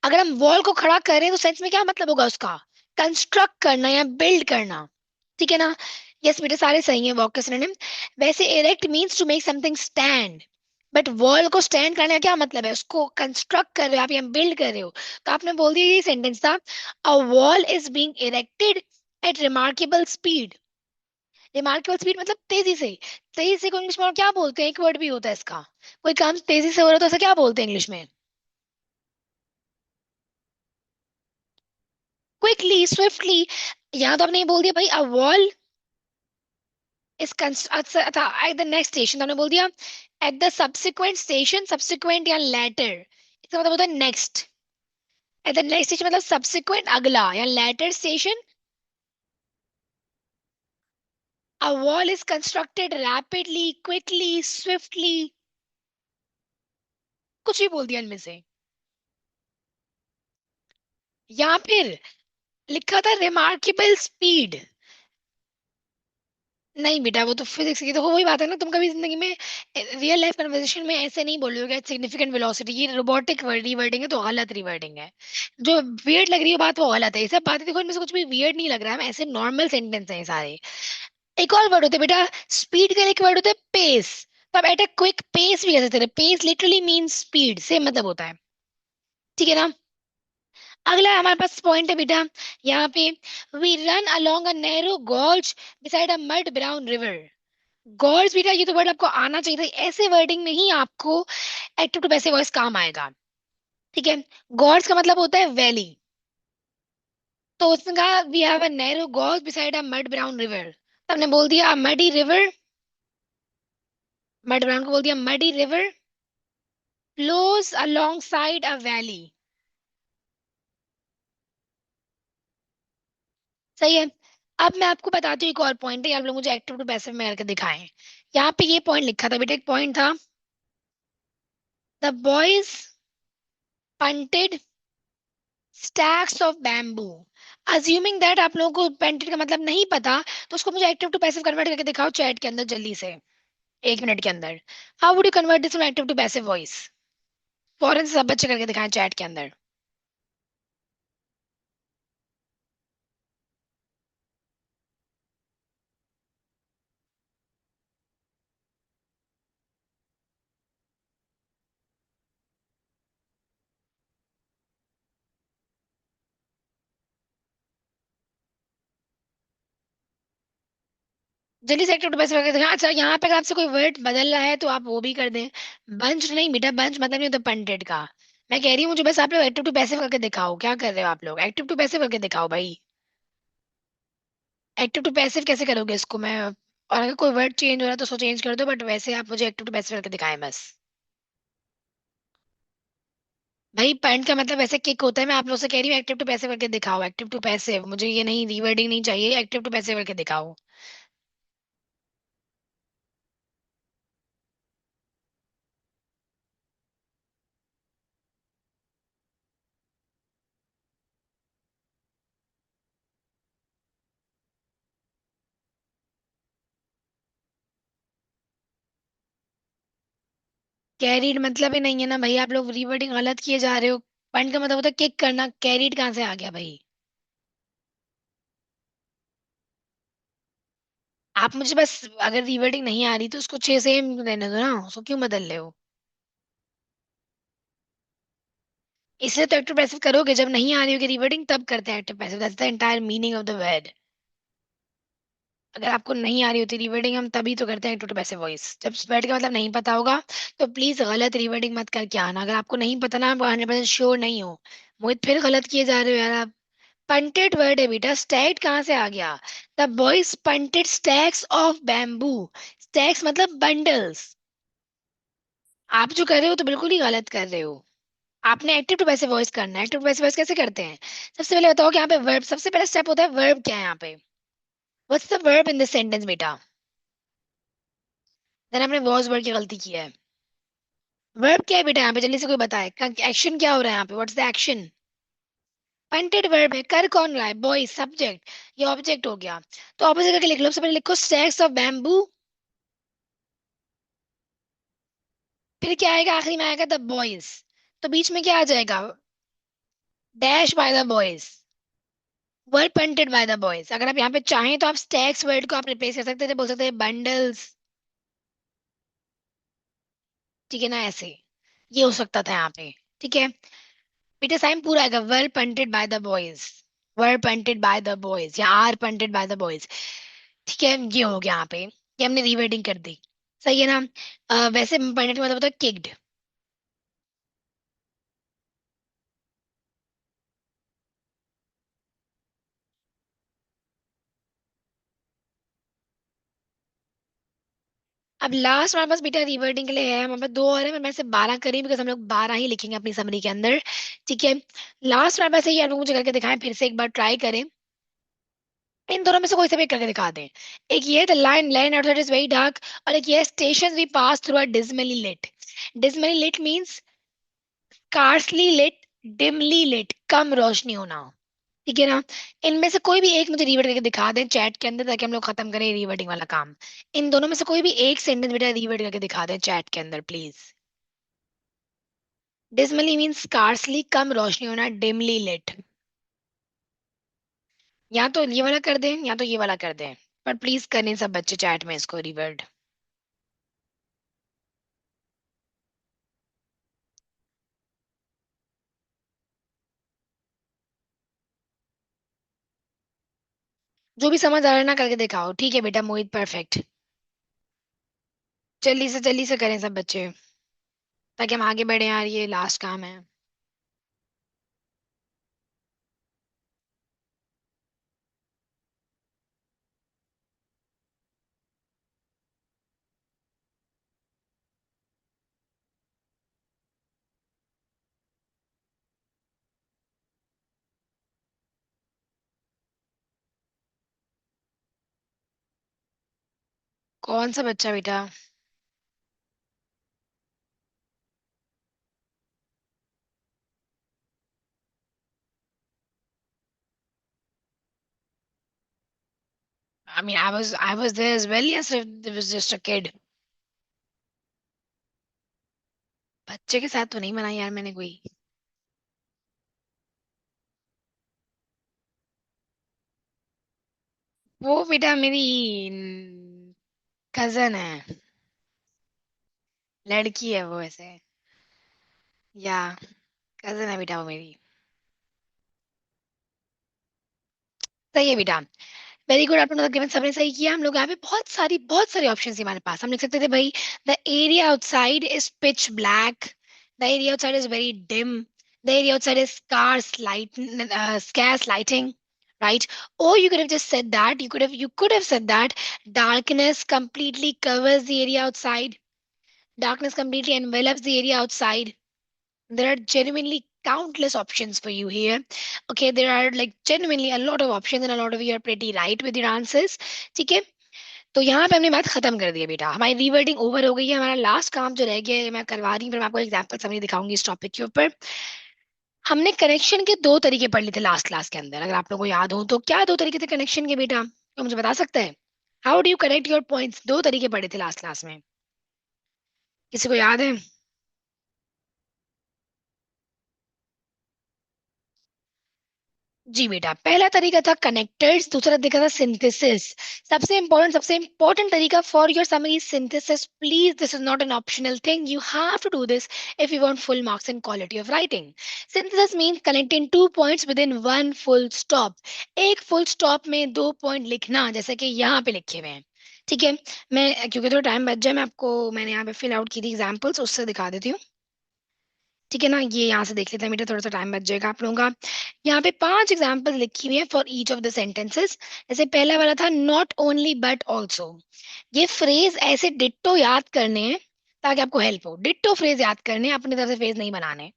अगर हम वॉल को खड़ा कर रहे हैं तो सेंस में क्या मतलब होगा उसका? कंस्ट्रक्ट करना या बिल्ड करना। ठीक है ना? यस बेटा, सारे सही हैं वॉक के सिनोनिम। वैसे erect means to make something stand, but wall को स्टैंड करने का क्या मतलब है? उसको कंस्ट्रक्ट कर रहे हो आप या बिल्ड कर रहे हो। तो आपने बोल दिया, ये सेंटेंस था, a wall is being erected at remarkable speed. Remarkable speed मतलब तेजी से। तेजी से को इंग्लिश में और क्या बोलते हैं? एक वर्ड भी होता है इसका। कोई काम तेजी से हो रहा है तो ऐसा क्या बोलते हैं इंग्लिश में? Quickly, swiftly. यहाँ तो आपने ये बोल दिया भाई, a wall is at the next station, हमने बोल दिया at the subsequent station, subsequent या लेटर, इसका मतलब होता है next. At the next station मतलब सब्सिक्वेंट अगला, या later station. A wall is constructed rapidly, quickly, swiftly, कुछ भी बोल दिया इनमें से। या फिर लिखा था रिमार्केबल स्पीड। नहीं बेटा, वो तो फिजिक्स की, तो वही बात है ना, तुम कभी जिंदगी में रियल लाइफ कन्वर्सेशन में ऐसे नहीं बोलोगे सिग्निफिकेंट वेलोसिटी, ये रोबोटिक रिवर्डिंग है तो गलत रिवर्डिंग है। जो वियर्ड लग रही है बात वो गलत है, ये सब बातें देखो इनमें से कुछ भी वियर्ड नहीं लग रहा है, ऐसे नॉर्मल सेंटेंस हैं ये सारे। एक और वर्ड होता है बेटा, स्पीड का एक वर्ड होता है पेस। तो आप एट अ क्विक पेस भी कह सकते हैं, pace literally mean speed, same मतलब होता है। ठीक है ना? अगला हमारे पास पॉइंट है बेटा, यहाँ पे, we run along a narrow gorge beside a mud brown river. Gorge बेटा, ये तो वर्ड आपको आना चाहिए था, ऐसे वर्डिंग में ही आपको एक्टिव टू पैसिव वॉइस काम आएगा। ठीक है? गॉर्ज का मतलब होता है वैली। तो उसने कहा we have a narrow gorge beside a mud brown river, तो हमने बोल दिया मडी रिवर। मड ब्राउन को बोल दिया muddy river flows alongside a valley. सही है। अब मैं आपको बताती हूँ एक और पॉइंट है, आप लोग मुझे एक्टिव टू पैसिव में करके दिखाएं। यहाँ पे ये पॉइंट लिखा था बेटा, एक पॉइंट था, the boys punted stacks of bamboo. Assuming that आप लोगों को पेंटेड का मतलब नहीं पता, तो उसको मुझे एक्टिव टू पैसिव कन्वर्ट करके दिखाओ चैट के अंदर जल्दी से, 1 मिनट के अंदर। How would you convert this from active to passive voice? फौरन से सब बच्चे करके दिखाएं चैट के अंदर। जल्दी से एक्टिव टू पैसिव करके दिखाएं। अच्छा, यहाँ पे अगर आपसे कोई वर्ड बदल रहा है तो आप वो भी कर दें। बंच नहीं बेटा, बंच मतलब नहीं होता पंटेड का। मैं कह रही हूँ मुझे बस आप लोग एक्टिव टू पैसिव करके दिखाओ, क्या कर रहे हो आप लोग? एक्टिव टू पैसिव करके दिखाओ भाई। एक्टिव टू पैसिव कैसे करोगे इसको मैं, और अगर कोई वर्ड चेंज हो रहा है तो उसको चेंज कर दो, बट वैसे आप मुझे एक्टिव टू पैसिव करके दिखाएं बस। भाई पॉइंट का मतलब ऐसे किक होता है, मैं आप लोग से कह रही हूँ एक्टिव टू पैसिव करके दिखाओ, एक्टिव टू पैसिव, मुझे ये नहीं रीवर्डिंग नहीं चाहिए, एक्टिव टू पैसिव करके दिखाओ। कैरीड मतलब ही नहीं है ना भाई, आप लोग रीवर्डिंग गलत किए जा रहे हो। पॉइंट का मतलब होता है किक करना, कैरीड कहाँ से आ गया भाई? आप मुझे बस, अगर रीवर्डिंग नहीं आ रही तो उसको 6 सेम रहने दो ना, उसको क्यों बदल रहे हो? इसलिए तो एक्टिव पैसिव करोगे, जब नहीं आ रही होगी रीवर्डिंग तब करते हैं active passive, that's the entire meaning of the word. अगर आपको नहीं आ रही होती रीवर्डिंग, हम तभी तो करते हैं टू टू पैसिव वॉइस। जब वर्ड का मतलब नहीं पता होगा तो प्लीज गलत रीवर्डिंग मत करके आना। अगर आपको नहीं पता ना, आप 100% श्योर नहीं हो, मोहित फिर गलत किए जा रहे हो यार आप। पंटेड वर्ड है बेटा, स्टैक्ड कहाँ से आ गया? The boys punted stacks of bamboo. Stacks मतलब बंडल्स। आप जो कर रहे हो तो बिल्कुल ही गलत कर रहे हो। आपने एक्टिव टू पैसिव वॉइस करना है। एक्टिव टू पैसिव वॉइस कैसे करते हैं? सबसे पहले बताओ कि यहाँ पे वर्ब, सबसे पहला स्टेप होता है वर्ब क्या है यहाँ पे। What's the verb in this sentence बेटा? देन आपने वॉज वर्ड की गलती की है। वर्ब क्या है बेटा यहाँ पे, जल्दी से कोई बताए। एक्शन क्या हो रहा है यहाँ पे? What's the action? Punted verb है, कर कौन रहा है? बॉय सब्जेक्ट, ये ऑब्जेक्ट हो गया। तो ऑपोजिट करके लिख लो, सबसे पहले लिखो स्टैक्स ऑफ बैम्बू। फिर क्या आएगा आखिरी में? आएगा द बॉयज। तो बीच में क्या आ जाएगा? Dash by the boys. Word punted by the boys. अगर आप यहाँ पे चाहें तो आप स्टैक्स वर्ड को आप रिप्लेस कर सकते थे, बोल सकते हैं बंडल्स। ठीक है ना, ऐसे ये हो सकता था यहाँ पे। ठीक है, बेटा साइन पूरा आएगा, word punted by the boys. Word punted by the boys या are punted by the boys. ठीक है, ये हो गया यहाँ पे, ये हमने रीवर्डिंग कर दी। सही है ना? वैसे पंडित का मतलब होता है किक्ड। अब लास्ट हमारे पास बेटा रीवर्डिंग के लिए है, हमारे पास दो और है, मैं से 12 करें बिकॉज हम लोग 12 ही लिखेंगे अपनी समरी के अंदर। ठीक है, लास्ट हमारे पास है, ये आप लोग मुझे करके दिखाएं, फिर से एक बार ट्राई करें। इन दोनों में से कोई से भी एक करके दिखा दें। एक ये the line line outside is very dark, और एक ये station we pass through are dismally lit. Dismally lit means scarcely lit, dimly lit, कम रोशनी होना। ठीक है ना? इनमें से कोई भी एक मुझे रीवर्ड करके दिखा दें चैट के अंदर, ताकि हम लोग खत्म करें रीवर्डिंग वाला काम। इन दोनों में से कोई भी एक सेंटेंस बेटा रीवर्ड करके दिखा दें चैट के अंदर प्लीज। डिसमली मीन्स स्कार्सली, कम रोशनी होना, डिमली लिट। या तो ये वाला कर दें या तो ये वाला कर दें, पर प्लीज करें सब बच्चे चैट में इसको रीवर्ड। जो भी समझ आ रहा है ना करके दिखाओ। ठीक है बेटा मोहित, परफेक्ट। जल्दी से करें सब बच्चे, ताकि हम आगे बढ़े यार, ये लास्ट काम है। कौन सा बच्चा बेटा? I mean, I was there as well. Yes, it was just a kid. बच्चे के साथ तो नहीं मनाई यार मैंने कोई। वो बेटा मेरी कजन है, लड़की है वो ऐसे। या कजन है बेटा वो मेरी। सही है बेटा, वेरी गुड। आपने मतलब गिवन सबने सही किया। हम लोग यहाँ पे बहुत सारी ऑप्शन है हमारे पास। हम लिख सकते थे भाई, the area outside is pitch black, the area outside is very dim, the area outside is scarce lighting, right? Or you could have just said that, you could have said that darkness completely covers the area outside, darkness completely envelops the area outside. There are genuinely countless options for you here. Okay, there are like genuinely a lot of options, and a lot of you are pretty right with your answers. ठीक है, तो यहाँ पे हमने बात खत्म कर दी है बेटा, हमारी रीवर्डिंग ओवर हो गई है। हमारा लास्ट काम जो रह गया है मैं करवा रही हूँ, फिर मैं आपको एग्जाम्पल समरी दिखाऊंगी इस टॉपिक के ऊपर। हमने कनेक्शन के दो तरीके पढ़ लिए थे लास्ट क्लास के अंदर, अगर आप लोगों को याद हो तो। क्या दो तरीके थे कनेक्शन के बेटा, तो मुझे बता सकता है? How do you connect your points? दो तरीके पढ़े थे लास्ट क्लास में, किसी को याद है? जी बेटा, पहला तरीका था कनेक्टर्स, दूसरा तरीका था सिंथेसिस। सबसे इंपॉर्टेंट तरीका for your summary synthesis. Please, this is not an optional thing, you have to do this if you want full marks in quality of writing. Synthesis means connecting two points within one full stop. एक full stop में दो point लिखना, जैसे कि यहाँ पे लिखे हुए हैं। ठीक है, मैं क्योंकि थोड़ा टाइम बच जाए, मैंने यहाँ पे फिल आउट की थी एग्जाम्पल्स, उससे दिखा देती हूँ। ठीक है ना, ये यहाँ से देख लेते हैं बेटा, थोड़ा सा टाइम बच जाएगा आप लोगों का। यहाँ पे 5 एग्जाम्पल लिखी हुई है for each of the sentences. जैसे पहला वाला था नॉट ओनली बट ऑल्सो। ये फ्रेज ऐसे डिट्टो याद करने हैं ताकि आपको हेल्प हो। डिट्टो फ्रेज याद करने हैं, अपनी तरफ से फ्रेज नहीं बनाने।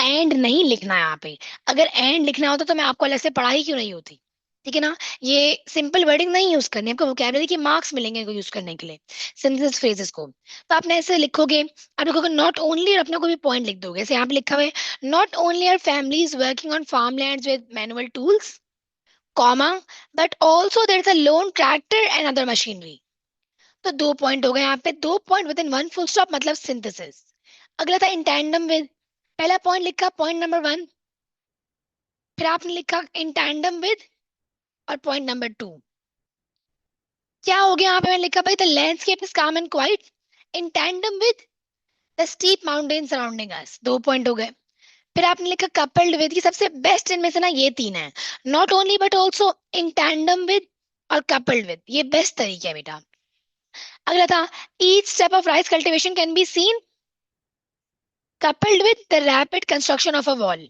एंड नहीं लिखना है यहाँ पे। अगर एंड लिखना होता तो मैं आपको अलग से पढ़ाई क्यों नहीं होती। ठीक है ना, ये सिंपल वर्डिंग नहीं यूज करनी, आपको वोकैबुलरी के मार्क्स मिलेंगे इनको यूज करने के लिए, सिंथेसिस फ्रेजेस को। तो आपने ऐसे लिखोगे, आप लिखोगे नॉट ओनली और अपना कोई भी पॉइंट लिख दोगे। जैसे यहाँ पे लिखा हुआ है not only are families working on farmlands with manual tools, comma, but also there is a lone tractor and other machinery. तो 2 पॉइंट हो गए यहाँ पे, 2 point within one full stop, मतलब सिंथेसिस। अगला था इन टैंडम विद। पहला point लिखा पॉइंट नंबर 1, फिर आपने लिखा इन टैंडम विद और पॉइंट नंबर 2। क्या हो गया यहाँ पे, मैंने लिखा भाई द लैंडस्केप इज काम and quite in tandem with the steep mountain surrounding us. 2 point हो गए। फिर आपने लिखा कपल्ड विद, ये सबसे बेस्ट इनमें से ना ये तीन है, not only but also, in tandem with और कपल्ड विद। ये बेस्ट तरीके है बेटा। अगला था each step of rice cultivation can be seen coupled with the rapid construction of a wall.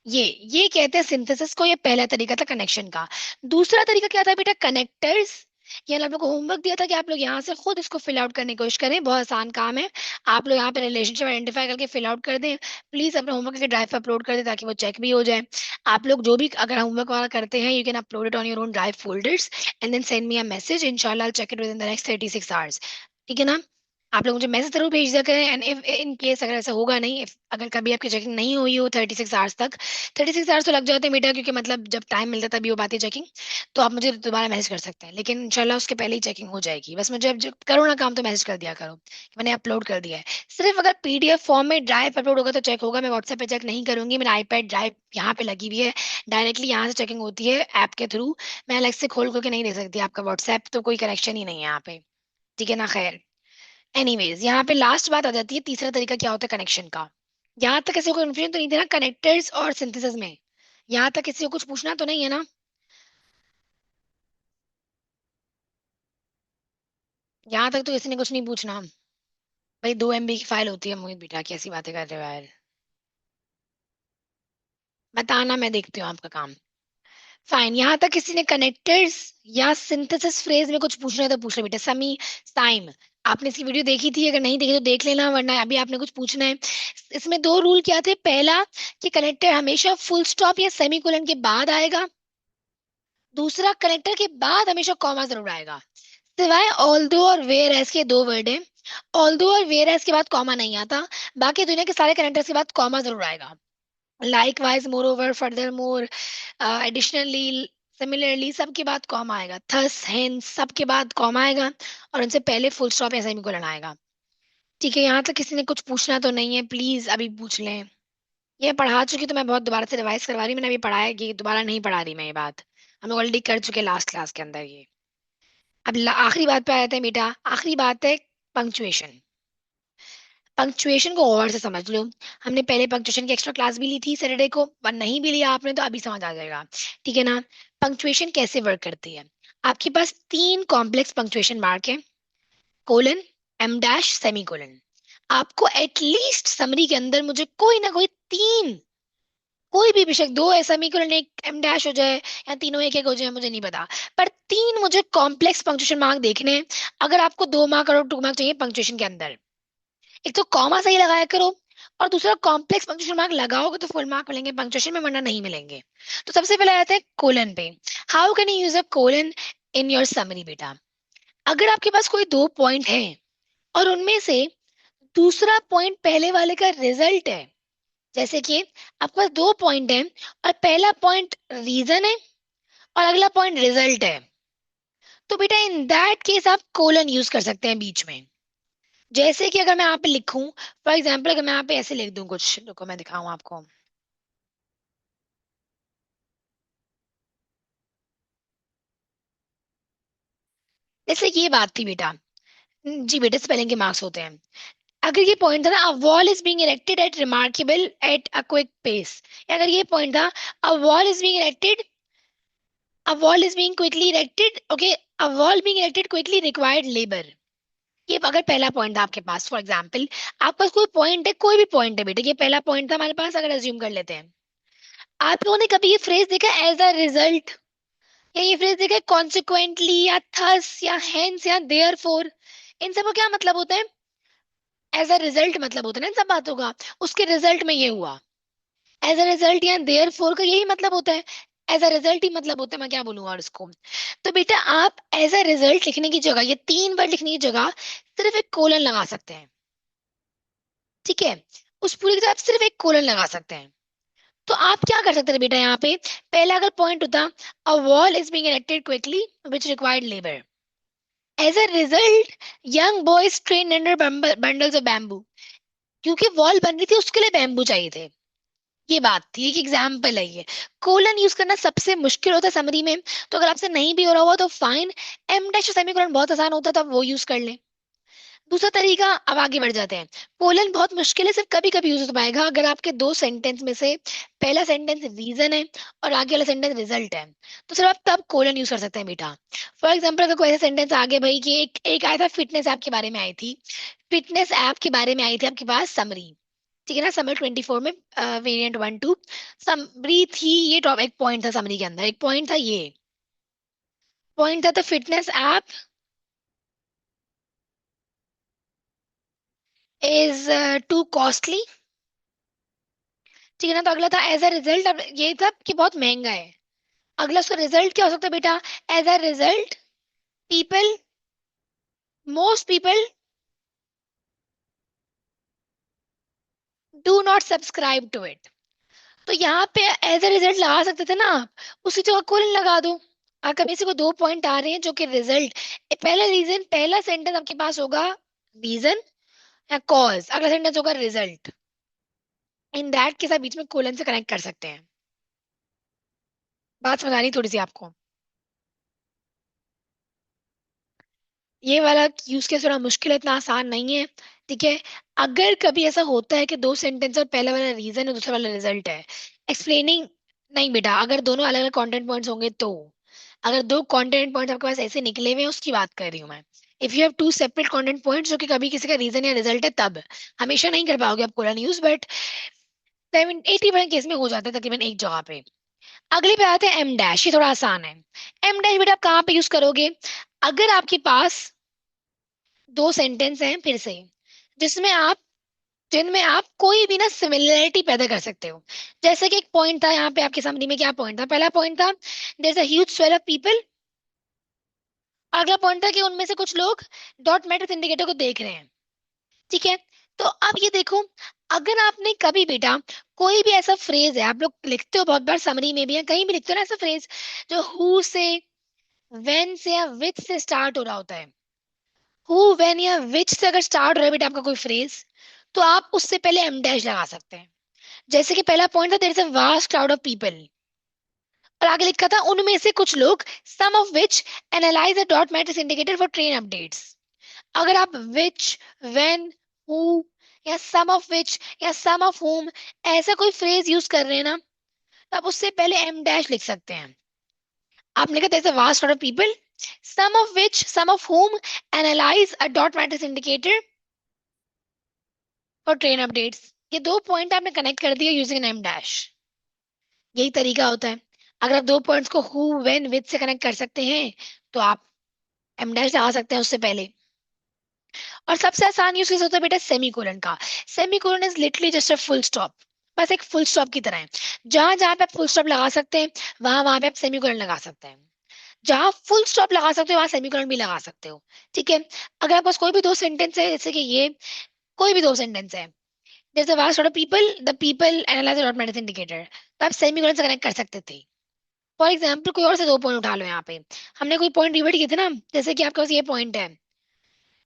ये कहते हैं सिंथेसिस को। ये पहला तरीका था कनेक्शन का। दूसरा तरीका क्या था बेटा, कनेक्टर्स। ये आप लोग को होमवर्क दिया था कि आप लोग यहाँ से खुद इसको फिल आउट करने की कोशिश करें, बहुत आसान काम है। आप लोग यहाँ पे रिलेशनशिप आइडेंटिफाई करके फिल आउट कर दें। प्लीज अपने होमवर्क के ड्राइव पे अपलोड कर दें ताकि वो चेक भी हो जाए। आप लोग जो भी अगर होमवर्क वाला करते हैं, you can upload it on your own drive folders and then send me a message, इंशाल्लाह check it within the next 36 hours. ठीक है ना, आप लोग मुझे मैसेज जरूर भेज दिया करें। एंड इफ इन केस अगर ऐसा होगा नहीं, अगर कभी आपकी चेकिंग नहीं हुई हो 36 आवर्स तक, 36 आवर्स तो लग जाते हैं बेटा, क्योंकि मतलब जब टाइम मिलता है तभी हो पाती है चेकिंग। तो आप मुझे दोबारा मैसेज कर सकते हैं, लेकिन इंशाल्लाह उसके पहले ही चेकिंग हो जाएगी। बस मुझे अब जब करो ना काम तो मैसेज कर दिया करो कि मैंने अपलोड कर दिया है। सिर्फ अगर पीडीएफ फॉर्म में ड्राइव अपलोड होगा तो चेक होगा, मैं व्हाट्सएप पे चेक नहीं करूंगी। मेरा आईपैड ड्राइव यहाँ पे लगी हुई है, डायरेक्टली यहाँ से चेकिंग होती है ऐप के थ्रू। मैं अलग से खोल खोल के नहीं देख सकती आपका व्हाट्सएप, तो कोई कनेक्शन ही नहीं है यहाँ पे। ठीक है ना, खैर। एनीवेज, यहाँ पे लास्ट बात आ जाती है, तीसरा तरीका क्या होता है कनेक्शन का। यहाँ तक किसी को कंफ्यूजन तो नहीं देना कनेक्टर्स और सिंथेसिस में। यहाँ तक किसी को कुछ पूछना तो नहीं है ना। यहाँ तक तो किसी ने कुछ नहीं पूछना। भाई 2 MB की फाइल होती है मोहित बेटा, कैसी बातें कर रहे हो यार। बताना, मैं देखती हूँ आपका काम। फाइन, यहाँ तक किसी ने कनेक्टर्स या सिंथेसिस फ्रेज में कुछ पूछना है तो पूछ ले बेटा। समी, टाइम, आपने इसकी वीडियो देखी थी? अगर नहीं देखी तो देख लेना, वरना अभी आपने कुछ पूछना है। इसमें 2 रूल क्या थे, पहला कि कनेक्टर हमेशा फुल स्टॉप या सेमीकोलन के बाद आएगा। दूसरा, कनेक्टर के बाद हमेशा कॉमा जरूर आएगा, सिवाय ऑल्दो और वेयर एज के 2 वर्ड है। ऑल्दो और वेयर एज के बाद कॉमा नहीं आता। बाकी दुनिया के सारे कनेक्टर्स के बाद कॉमा जरूर आएगा। Likewise, more over, further more, additionally, similarly, सबके बाद कॉमा आएगा। थस, हेंस, सबके बाद कॉमा आएगा और उनसे पहले फुल स्टॉप या सेमीकोलन आएगा। ठीक है, यहाँ तक किसी ने कुछ पूछना तो नहीं है, प्लीज अभी पूछ लें। ये पढ़ा चुकी तो मैं बहुत दोबारा से रिवाइज करवा रही, मैंने अभी पढ़ाया कि दोबारा नहीं पढ़ा रही मैं ये बात। हम लोग ऑलरेडी कर चुके लास्ट क्लास के अंदर ये। अब आखिरी बात पे आ जाते हैं बेटा। आखिरी बात है पंक्चुएशन। पंक्चुएशन को और से समझ लो। हमने पहले पंक्चुएशन की एक्स्ट्रा क्लास भी ली थी सैटरडे को, पर नहीं भी लिया आपने तो अभी समझ आ जाएगा। ठीक है ना, पंक्चुएशन कैसे वर्क करती है। आपके पास 3 कॉम्प्लेक्स पंक्चुएशन मार्क है, colon, em dash, semicolon. आपको एटलीस्ट समरी के अंदर मुझे कोई ना कोई 3, कोई भी बेशक 2 सेमीकोलन, एक एम डैश हो जाए या तीनों एक एक हो जाए, मुझे नहीं पता, पर 3 मुझे कॉम्प्लेक्स पंक्चुएशन मार्क देखने हैं। अगर आपको 2 मार्क और 2 मार्क चाहिए पंक्चुएशन के अंदर, एक तो कॉमा सही लगाया करो, और दूसरा कॉम्प्लेक्स पंक्चुएशन मार्क लगाओगे तो फुल मार्क मिलेंगे पंक्चुएशन में, वरना नहीं मिलेंगे। तो सबसे पहले आते हैं कोलन पे। How can you use a colon in your summary बेटा। अगर आपके पास कोई 2 पॉइंट है और उनमें से दूसरा पॉइंट पहले वाले का रिजल्ट है, जैसे कि आपके पास 2 पॉइंट है और पहला पॉइंट रीजन है और अगला पॉइंट रिजल्ट है, तो बेटा इन दैट केस आप कोलन यूज कर सकते हैं बीच में। जैसे कि अगर मैं यहाँ पे लिखूं, फॉर एग्जाम्पल अगर मैं यहाँ पे ऐसे लिख दूं कुछ, रुको मैं दिखाऊं आपको। जैसे ये बात थी बेटा, जी बेटा स्पेलिंग के मार्क्स होते हैं। अगर ये पॉइंट था ना, a wall is being erected at remarkable at a quick pace, अगर ये पॉइंट था, a wall is being erected, a wall is being quickly erected, okay, a wall being erected quickly required labour. ये अगर पहला point था आपके पास, for example आपके पास कोई पॉइंट है, कोई भी पॉइंट है बेटा, ये पहला पॉइंट था हमारे पास, अगर अज्यूम कर लेते हैं, आप लोगों ने कभी ये फ्रेज देखा एज अ रिजल्ट, या ये फ्रेज देखा कॉन्सिक्वेंटली या थस या हेंस या देयरफॉर, इन सब का क्या मतलब होता है? एज अ रिजल्ट मतलब होता है ना इन सब बातों का, उसके रिजल्ट में ये हुआ, एज अ रिजल्ट या देयरफॉर का यही मतलब होता है, एज अ रिजल्ट ही मतलब होता है, मैं क्या बोलूंगा और इसको। तो बेटा आप एज अ रिजल्ट लिखने की जगह, ये 3 वर्ड लिखने की जगह सिर्फ एक कोलन लगा सकते हैं, ठीक है, उस पूरी की तरफ सिर्फ एक कोलन लगा सकते हैं। तो आप क्या कर सकते थे बेटा यहाँ पे, पहला अगर पॉइंट होता, a wall is being erected quickly which required labour, as a result young boys train under bundles of bamboo, क्योंकि वॉल बन रही थी उसके लिए बैम्बू चाहिए थे, ये बात थी, एक एग्जाम्पल है ये। कोलन यूज करना सबसे मुश्किल होता है समरी में, तो अगर आपसे नहीं भी हो रहा हुआ तो फाइन, एम डैश सेमीकोलन बहुत आसान होता था, वो यूज कर ले। दूसरा तरीका, अब आगे बढ़ जाते हैं, कोलन बहुत मुश्किल है, सिर्फ कभी कभी यूज हो पाएगा अगर आपके दो सेंटेंस में से पहला सेंटेंस रीजन है और आगे वाला सेंटेंस रिजल्ट है, तो सिर्फ आप तब कोलन यूज कर सकते हैं बेटा। फॉर एग्जाम्पल अगर कोई ऐसा सेंटेंस आगे भाई कि एक आया था फिटनेस ऐप के बारे में आई थी, फिटनेस ऐप के बारे में आई थी आपके पास समरी, ठीक है ना, समरी 24 में वेरिएंट 1 2 समरी थी, ये टॉप एक पॉइंट था समरी के अंदर, एक पॉइंट था, ये पॉइंट था, तो fitness app is to costly, ठीक है ना, तो अगला था एज अ रिजल्ट, अब ये था कि बहुत महंगा है, अगला उसका रिजल्ट क्या हो सकता है बेटा, as a result people, most people do not subscribe to it. तो यहाँ पे एज अ रिजल्ट लगा सकते थे ना आप, उसी जगह कोलन लगा दो। अगर कभी से को 2 पॉइंट आ रहे हैं जो कि रिजल्ट, पहला रीजन, पहला सेंटेंस आपके पास होगा रीजन या कॉज, अगला सेंटेंस होगा रिजल्ट, इन दैट के साथ बीच में कोलन से कनेक्ट कर सकते हैं। बात समझ आ रही थोड़ी सी आपको? ये वाला यूज केस थोड़ा मुश्किल है, इतना आसान नहीं है, ठीक है। अगर कभी ऐसा होता है कि दो सेंटेंस और पहला वाला रीजन है दूसरा वाला रिजल्ट है, एक्सप्लेनिंग, नहीं बेटा, अगर दोनों अलग अलग कंटेंट पॉइंट्स होंगे तो, अगर दो कंटेंट पॉइंट्स आपके पास ऐसे निकले हुए हैं उसकी बात कर रही हूँ मैं, if you have to separate content points जो कि कभी किसी का रीजन या रिजल्ट है, तब हमेशा नहीं कर पाओगे आप कोलन यूज, बट 80% केस में हो जाता है तकरीबन एक जगह पे। अगले पे आते हैं एम डैश, ये थोड़ा आसान है। एम डैश बेटा आप कहाँ पे यूज करोगे, अगर आपके पास दो सेंटेंस हैं फिर से, जिसमें आप जिनमें आप कोई भी ना सिमिलरिटी पैदा कर सकते हो, जैसे कि एक पॉइंट था यहाँ पे आपके समरी में, क्या पॉइंट था, पहला पॉइंट था there is a huge swell of people, अगला पॉइंट था कि उनमें से कुछ लोग डॉट मैट्रिक्स इंडिकेटर को देख रहे हैं, ठीक है। तो अब ये देखो, अगर आपने कभी बेटा कोई भी ऐसा फ्रेज है, आप लोग लिखते हो बहुत बार समरी में भी या कहीं भी लिखते हो ना ऐसा फ्रेज जो हु से, व्हेन से या विच से स्टार्ट हो रहा होता है, हु व्हेन या विच से अगर स्टार्ट हो रहा है बेटा आपका कोई फ्रेज, तो आप उससे पहले एम डैश लगा सकते हैं। जैसे कि पहला पॉइंट था there is a vast crowd of people, और आगे लिखा था उनमें से कुछ लोग, some of which analyze the dot matrix indicator for train updates. अगर आप विच, व्हेन, हु या सम ऑफ विच या सम ऑफ हुम ऐसा कोई फ्रेज यूज कर रहे हैं ना, तो आप उससे पहले एम डैश लिख सकते हैं। आपने लिखा there is a vast crowd of people, some of whom analyse a dot matrix indicator for train updates, ये दो पॉइंट आपने कनेक्ट कर दिया यूजिंग एम डैश, यही तरीका होता है। अगर आप दो पॉइंट्स को हु व्हेन विद से कनेक्ट कर सकते हैं, तो आप एम डैश लगा सकते हैं उससे पहले। और सबसे आसान यूज होता है बेटा सेमीकोलन का, semicolon is literally just a full stop, बस एक फुल स्टॉप की तरह है, जहां जहां पे आप फुल स्टॉप लगा सकते हैं वहां वहां पे आप सेमीकोलन लगा सकते हैं, जहां फुल स्टॉप लगा सकते हो वहां सेमीकोलन भी लगा सकते हो, ठीक है। अगर आपके पास कोई भी दो सेंटेंस है, जैसे कि ये कोई भी दो सेंटेंस है, जैसे vast of people, the people analyse dot matrix indicator, तो आप सेमीकोलन से कनेक्ट कर सकते थे। फॉर एग्जाम्पल कोई और से दो पॉइंट उठा लो, यहाँ पे हमने कोई पॉइंट रिवर्ट किए थे ना, जैसे कि आपके पास ये पॉइंट है,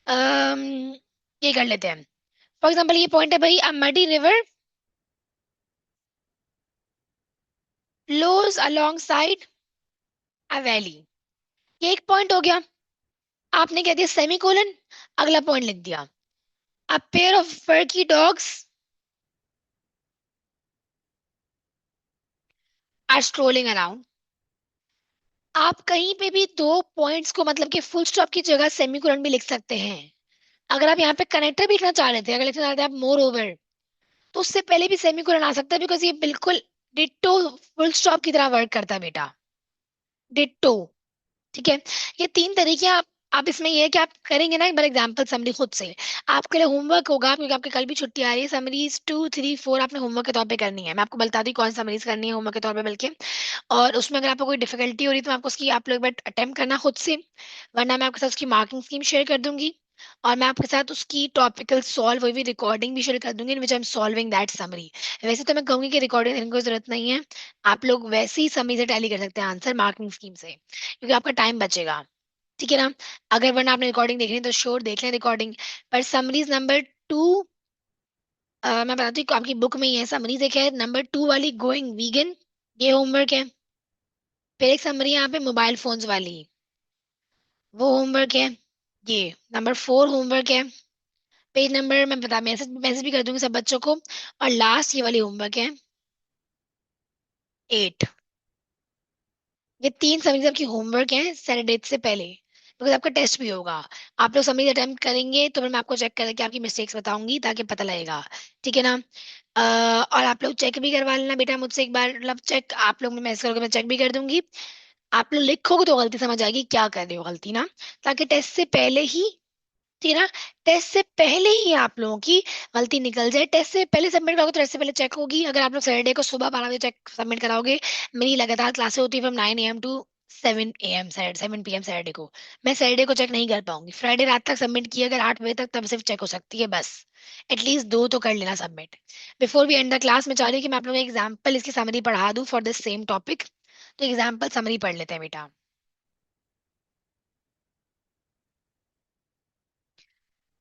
अम्म, ये कर लेते हैं। फॉर एग्जाम्पल ये पॉइंट है भाई, a muddy river flows alongside a valley, ये एक पॉइंट हो गया। आपने कह दिया सेमीकोलन, अगला पॉइंट लिख दिया, a pair of furry dogs are strolling around. आप कहीं पे भी दो पॉइंट्स को मतलब कि फुल स्टॉप की जगह सेमीकोलन भी लिख सकते हैं। अगर आप यहाँ पे कनेक्टर भी लिखना चाह रहे थे, अगर लिखना चाह रहे थे आप मोर ओवर, तो उससे पहले भी सेमीकोलन आ सकता है, बिकॉज ये बिल्कुल डिट्टो फुल स्टॉप की तरह वर्क करता है बेटा, डिट्टो। ठीक है, ये तीन तरीके आप इसमें ये है कि आप करेंगे ना एक बार एग्जांपल समरी खुद से। आपके लिए होमवर्क होगा, क्योंकि आपके कल भी छुट्टी आ रही है, समरीज 2 3 4 आपने होमवर्क के तौर पे करनी है। मैं आपको बता दी कौन सी समरीज करनी है होमवर्क के तौर पे, बल्कि और उसमें अगर आपको कोई डिफिकल्टी हो रही है तो मैं आपको उसकी आप लोग एक बार अटेम्प्ट करना खुद से, वरना मैं आपके साथ उसकी मार्किंग स्कीम शेयर कर दूंगी, और मैं आपके साथ उसकी टॉपिकल सॉल्व हुई हुई रिकॉर्डिंग भी शेयर कर दूंगी, in which I am solving that summary. वैसे तो मैं कहूंगी कि रिकॉर्डिंग देने की कोई जरूरत नहीं है, आप लोग वैसे ही समरी से टैली कर सकते हैं आंसर मार्किंग स्कीम से, क्योंकि आपका टाइम बचेगा। ठीक है ना? अगर वरना आपने रिकॉर्डिंग देखनी है तो श्योर देख लें रिकॉर्डिंग। पर समरीज नंबर 2, मैं बताती हूँ आपकी बुक में ही है समरीज, एक है नंबर 2 वाली गोइंग वीगन, ये होमवर्क है। फिर एक समरी है यहाँ पे मोबाइल फोन्स वाली, वो होमवर्क है। ये नंबर 4 होमवर्क है। पेज नंबर मैं बता मैसेज मैसेज भी कर दूंगी सब बच्चों को। और लास्ट ये वाली होमवर्क है 8। ये तीन समरीज आपकी होमवर्क है सैटरडे से पहले, बिकॉज आपका टेस्ट भी होगा। आप लोग समरीज अटेम्प्ट करेंगे तो फिर मैं आपको चेक करके आपकी मिस्टेक्स बताऊंगी ताकि पता लगेगा। ठीक है ना? और आप लोग चेक भी करवा लेना बेटा मुझसे एक बार, मतलब चेक आप लोग में मैसेज करोगे मैं चेक भी कर दूंगी। आप लोग लिखोगे तो गलती समझ आएगी क्या कर रहे हो गलती ना, ताकि टेस्ट से पहले ही, ठीक है ना, टेस्ट से पहले ही आप लोगों की गलती निकल जाए। टेस्ट से पहले सबमिट करोगे तो टेस्ट से पहले चेक होगी। अगर आप लोग सैटरडे को सुबह 12 बजे चेक सबमिट कराओगे, मेरी लगातार क्लासेस होती है from 9 AM to 7 AM, 7 PM Saturday को। मैं सैटरडे को चेक नहीं कर पाऊंगी, फ्राइडे रात तक सबमिट किया अगर 8 बजे तक, तब सिर्फ चेक हो सकती है बस। एटलीस्ट दो तो कर लेना submit before we end the class. में चाह रही हूँ कि मैं आप लोगों को एग्जाम्पल इसकी समरी पढ़ा दूं फॉर दिस सेम टॉपिक। तो एग्जाम्पल समरी पढ़ लेते हैं बेटा।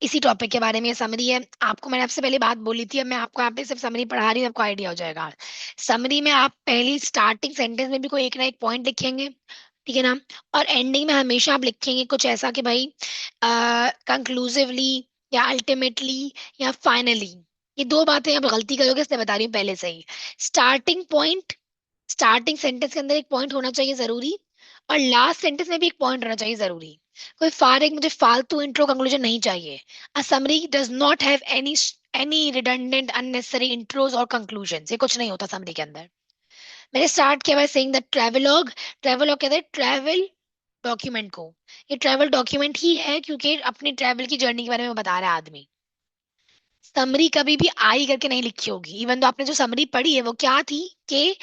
इसी टॉपिक के बारे में समरी है, आपको मैंने आपसे पहले बात बोली थी, अब मैं आपको यहाँ पे सिर्फ समरी पढ़ा रही हूँ, आपको आइडिया हो जाएगा। समरी में आप पहली स्टार्टिंग सेंटेंस में भी कोई एक ना एक पॉइंट लिखेंगे, ठीक है ना, और एंडिंग में हमेशा आप लिखेंगे कुछ ऐसा कि भाई कंक्लूसिवली या अल्टीमेटली या फाइनली। ये दो बातें आप गलती करोगे, इसलिए बता रही हूँ पहले से ही। स्टार्टिंग पॉइंट, स्टार्टिंग सेंटेंस के अंदर एक पॉइंट होना चाहिए जरूरी, और लास्ट सेंटेंस में भी एक पॉइंट होना चाहिए जरूरी। कोई फारिग मुझे फालतू इंट्रो कंक्लूजन नहीं चाहिए। A summary does not have any redundant unnecessary intros और कंक्लूजन, ये कुछ नहीं होता समरी के अंदर। मैंने स्टार्ट किया by saying the travelogue. Travelogue कहते हैं ट्रैवल डॉक्यूमेंट को। ये ट्रैवल डॉक्यूमेंट ही है क्योंकि अपनी ट्रैवल की जर्नी के बारे में बता रहा है आदमी। समरी कभी भी आई करके नहीं लिखी होगी, इवन तो आपने जो समरी पढ़ी है वो क्या थी कि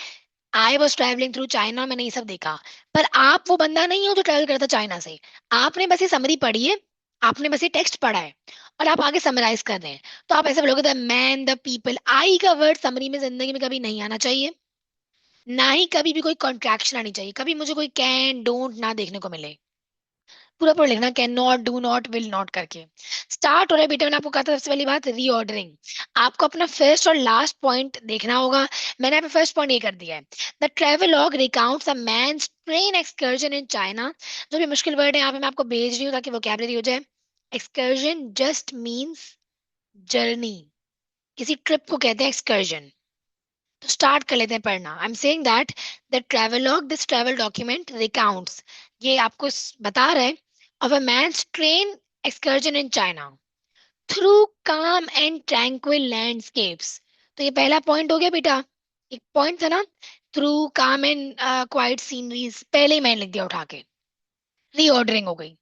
I was travelling through China, मैंने ये सब देखा। पर आप वो बंदा नहीं हो जो ट्रेवल करता चाइना से। आपने बस ये समरी पढ़ी है, आपने बस ये टेक्स्ट पढ़ा है, और आप आगे समराइज कर रहे हैं। तो आप ऐसे बोलोगे द मैन द पीपल, आई का वर्ड समरी में जिंदगी में कभी नहीं आना चाहिए, ना ही कभी भी कोई कॉन्ट्रैक्शन आनी चाहिए। कभी मुझे कोई कैन डोंट ना देखने को मिले, पूरा पूरा लिखना can not do not will not करके। स्टार्ट हो रहा है बेटा, मैंने आपको कहा था सबसे पहली बात रीऑर्डरिंग। आपको अपना फर्स्ट और लास्ट पॉइंट देखना होगा। मैंने यहाँ पे फर्स्ट पॉइंट ये कर दिया है, the travelogue recounts a man's train excursion in China. जो भी मुश्किल वर्ड है यहाँ पे मैं आपको भेज रही हूँ ताकि वोकैबुलरी हो जाए। एक्सकर्जन जस्ट मीन्स जर्नी, किसी ट्रिप को कहते हैं एक्सकर्जन। तो स्टार्ट कर लेते हैं पढ़ना। I am saying that the travelogue, this travel document recounts, ये आपको बता रहा है, of a man's train excursion in China through calm and tranquil landscapes. तो ये पहला पॉइंट हो गया बेटा, एक पॉइंट था ना, through calm and quite sceneries, पहले ही मैंने लिख दिया उठा के। रीऑर्डरिंग हो गई।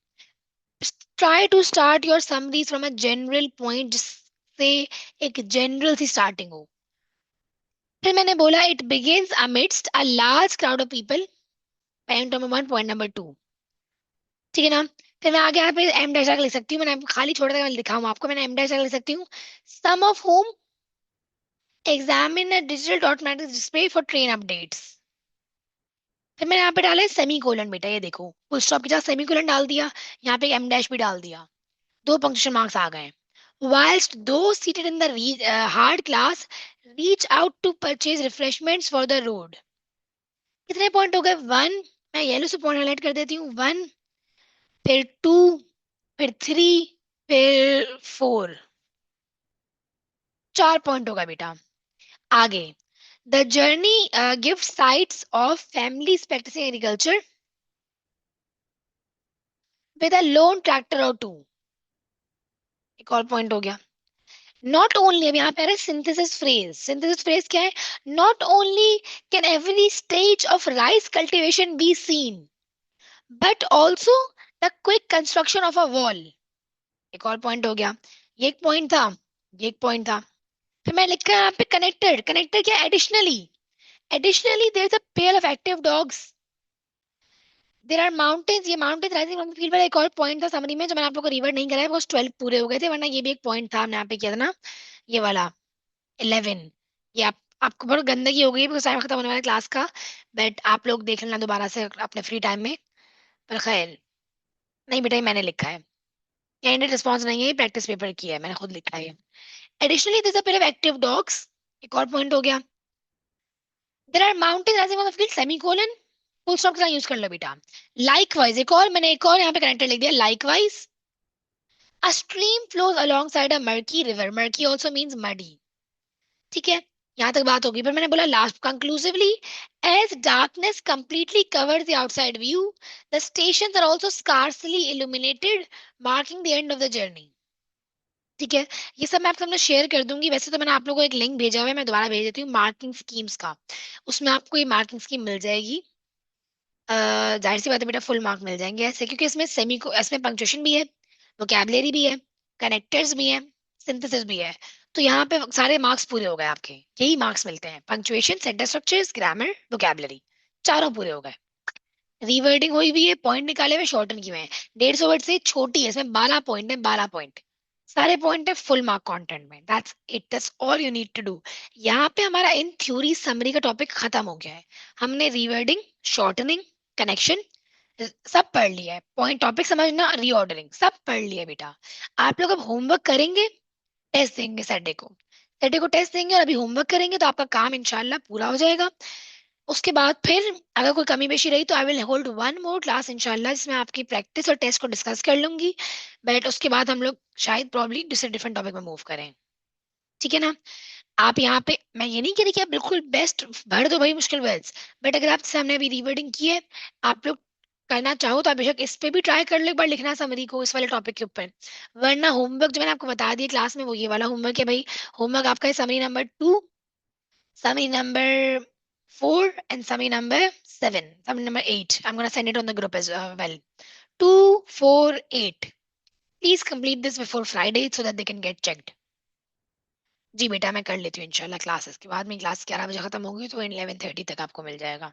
Try to start your summaries from a general point, जिससे एक जनरल सी स्टार्टिंग हो। फिर मैंने बोला it begins amidst a large crowd of people, point number 1, point number 2। ठीक है ना? फिर मैं आगे यहाँ पे एम डैश लिख सकती हूँ, मैंने खाली छोड़ दिया, मैं लिखा हूँ आपको, मैंने एम डैश लिख सकती हूँ। Some of whom examine a digital automatic display for train updates. फिर मैंने यहाँ पे डाला है सेमी कोलन बेटा, ये देखो फुल स्टॉप की जगह सेमी कोलन डाल दिया, यहाँ पे एम डैश भी डाल दिया, दो पंक्चुएशन मार्क्स आ गए। whilst those seated in the hard class reach out to purchase refreshments for the road। कितने पॉइंट हो गए? 1, मैं येलो से पॉइंट हाईलाइट कर देती हूँ, 1, फिर 2, फिर 3, फिर 4, 4 पॉइंट होगा बेटा। आगे, the journey give sights of families practicing agriculture with a lone tractor और 2, एक और पॉइंट हो गया। नॉट ओनली, अब यहाँ पे आ रहा है सिंथेसिस फ्रेज। सिंथेसिस फ्रेज क्या है? Not only can every stage of rice cultivation be seen but also the quick construction of a wall, एक और पॉइंट हो गया। ये एक पॉइंट था, ये एक पॉइंट था। फिर मैं लिखा है यहाँ पे कनेक्टेड। कनेक्टेड क्या? Additionally, additionally there is a pair of active dogs, there are mountains, ये mountain rising from the field वाला एक और पॉइंट था समरी में जो मैंने आप लोग को रिवर्ट नहीं कराया, बिकॉज 12 पूरे हो गए थे, वरना ये भी एक पॉइंट था हमने यहाँ पे किया था ना, ये वाला 11। ये आपको बहुत गंदगी हो गई है बिकॉज टाइम खत्म होने वाला है क्लास का, बट आप लोग देख लेना दोबारा से अपने फ्री टाइम में। पर खैर, नहीं बेटा ये मैंने लिखा है, कैंडिडेट रिस्पॉन्स नहीं है, प्रैक्टिस पेपर की है, मैंने खुद लिखा है। Additionally this a pair of active dogs, एक और पॉइंट हो गया। There are mountain rising on the field semicolon, full stop का यूज कर लो बेटा। लाइकवाइज, एक और मैंने एक और यहाँ पे कनेक्टर लिख दिया, likewise a stream flows alongside a murky river, murky also means muddy, ठीक है। यहां तक बात होगी, पर मैंने बोला last conclusively, as darkness completely covers the outside view, the stations are also scarcely illuminated, marking the end of the journey, ठीक है। ये सब मैं आपके सामने शेयर कर दूंगी। वैसे तो मैंने आप लोगों को एक लिंक भेजा हुआ है, मैं दोबारा भेज देती हूँ मार्किंग स्कीम्स का, उसमें आपको ये मार्किंग स्कीम मिल जाएगी। जाहिर सी बात है बेटा, फुल मार्क मिल जाएंगे ऐसे, क्योंकि इसमें सेमी को, इसमें पंक्चुएशन भी है, वोकैबुलरी भी है, कनेक्टर्स भी है, सिंथेसिस भी है। तो यहाँ पे सारे मार्क्स पूरे हो गए आपके, यही मार्क्स मिलते हैं, punctuation, sentence structures, grammar, vocabulary, चारों पूरे हो गए। रीवर्डिंग हुई भी है, पॉइंट निकाले हुए, शॉर्टन किए हुए हैं। 150 वर्ड से छोटी है, इसमें 12 पॉइंट है, 12 पॉइंट, सारे पॉइंट है फुल मार्क कंटेंट में। That's it, that's all you need to do. यहाँ पे हमारा इन थ्योरी समरी का टॉपिक खत्म हो गया है। हमने रीवर्डिंग, शॉर्टनिंग, कनेक्शन सब पढ़ लिया है, पॉइंट टॉपिक समझना, रीऑर्डरिंग सब पढ़ लिया है बेटा। आप लोग अब होमवर्क करेंगे, टेस्ट देंगे सैटरडे को, सैटरडे को टेस्ट देंगे और अभी होमवर्क करेंगे तो आपका काम इंशाल्लाह पूरा हो जाएगा। उसके बाद फिर अगर कोई कमी पेशी रही तो I will hold one more class इंशाल्लाह, जिसमें आपकी प्रैक्टिस और टेस्ट को डिस्कस कर लूंगी। बट उसके बाद हम लोग शायद प्रॉब्ली दूसरे डिफरेंट टॉपिक में मूव करें, ठीक है ना। आप यहाँ पे, मैं ये नहीं कह रही कि आप बिल्कुल बेस्ट भर दो भाई मुश्किल वर्ड्स, बट अगर आप सामने अभी रीवर्डिंग की है, आप लोग करना चाहो तो आप बेशक इस पे भी ट्राई कर लो एक बार लिखना समरी को इस वाले टॉपिक के ऊपर। वरना होमवर्क जो मैंने आपको बता दिया क्लास में वो ये वाला होमवर्क है भाई। होमवर्क आपका है summary number 2, summary number 4, and summary number 7, summary number 8. I'm going to send it on the group as well. 2, 4, 8. Please complete this before Friday so that they can get checked. जी बेटा मैं कर लेती हूँ इंशाल्लाह, classes के बाद में, class 11 बजे खत्म होगी तो 11:30 तक आपको मिल जाएगा।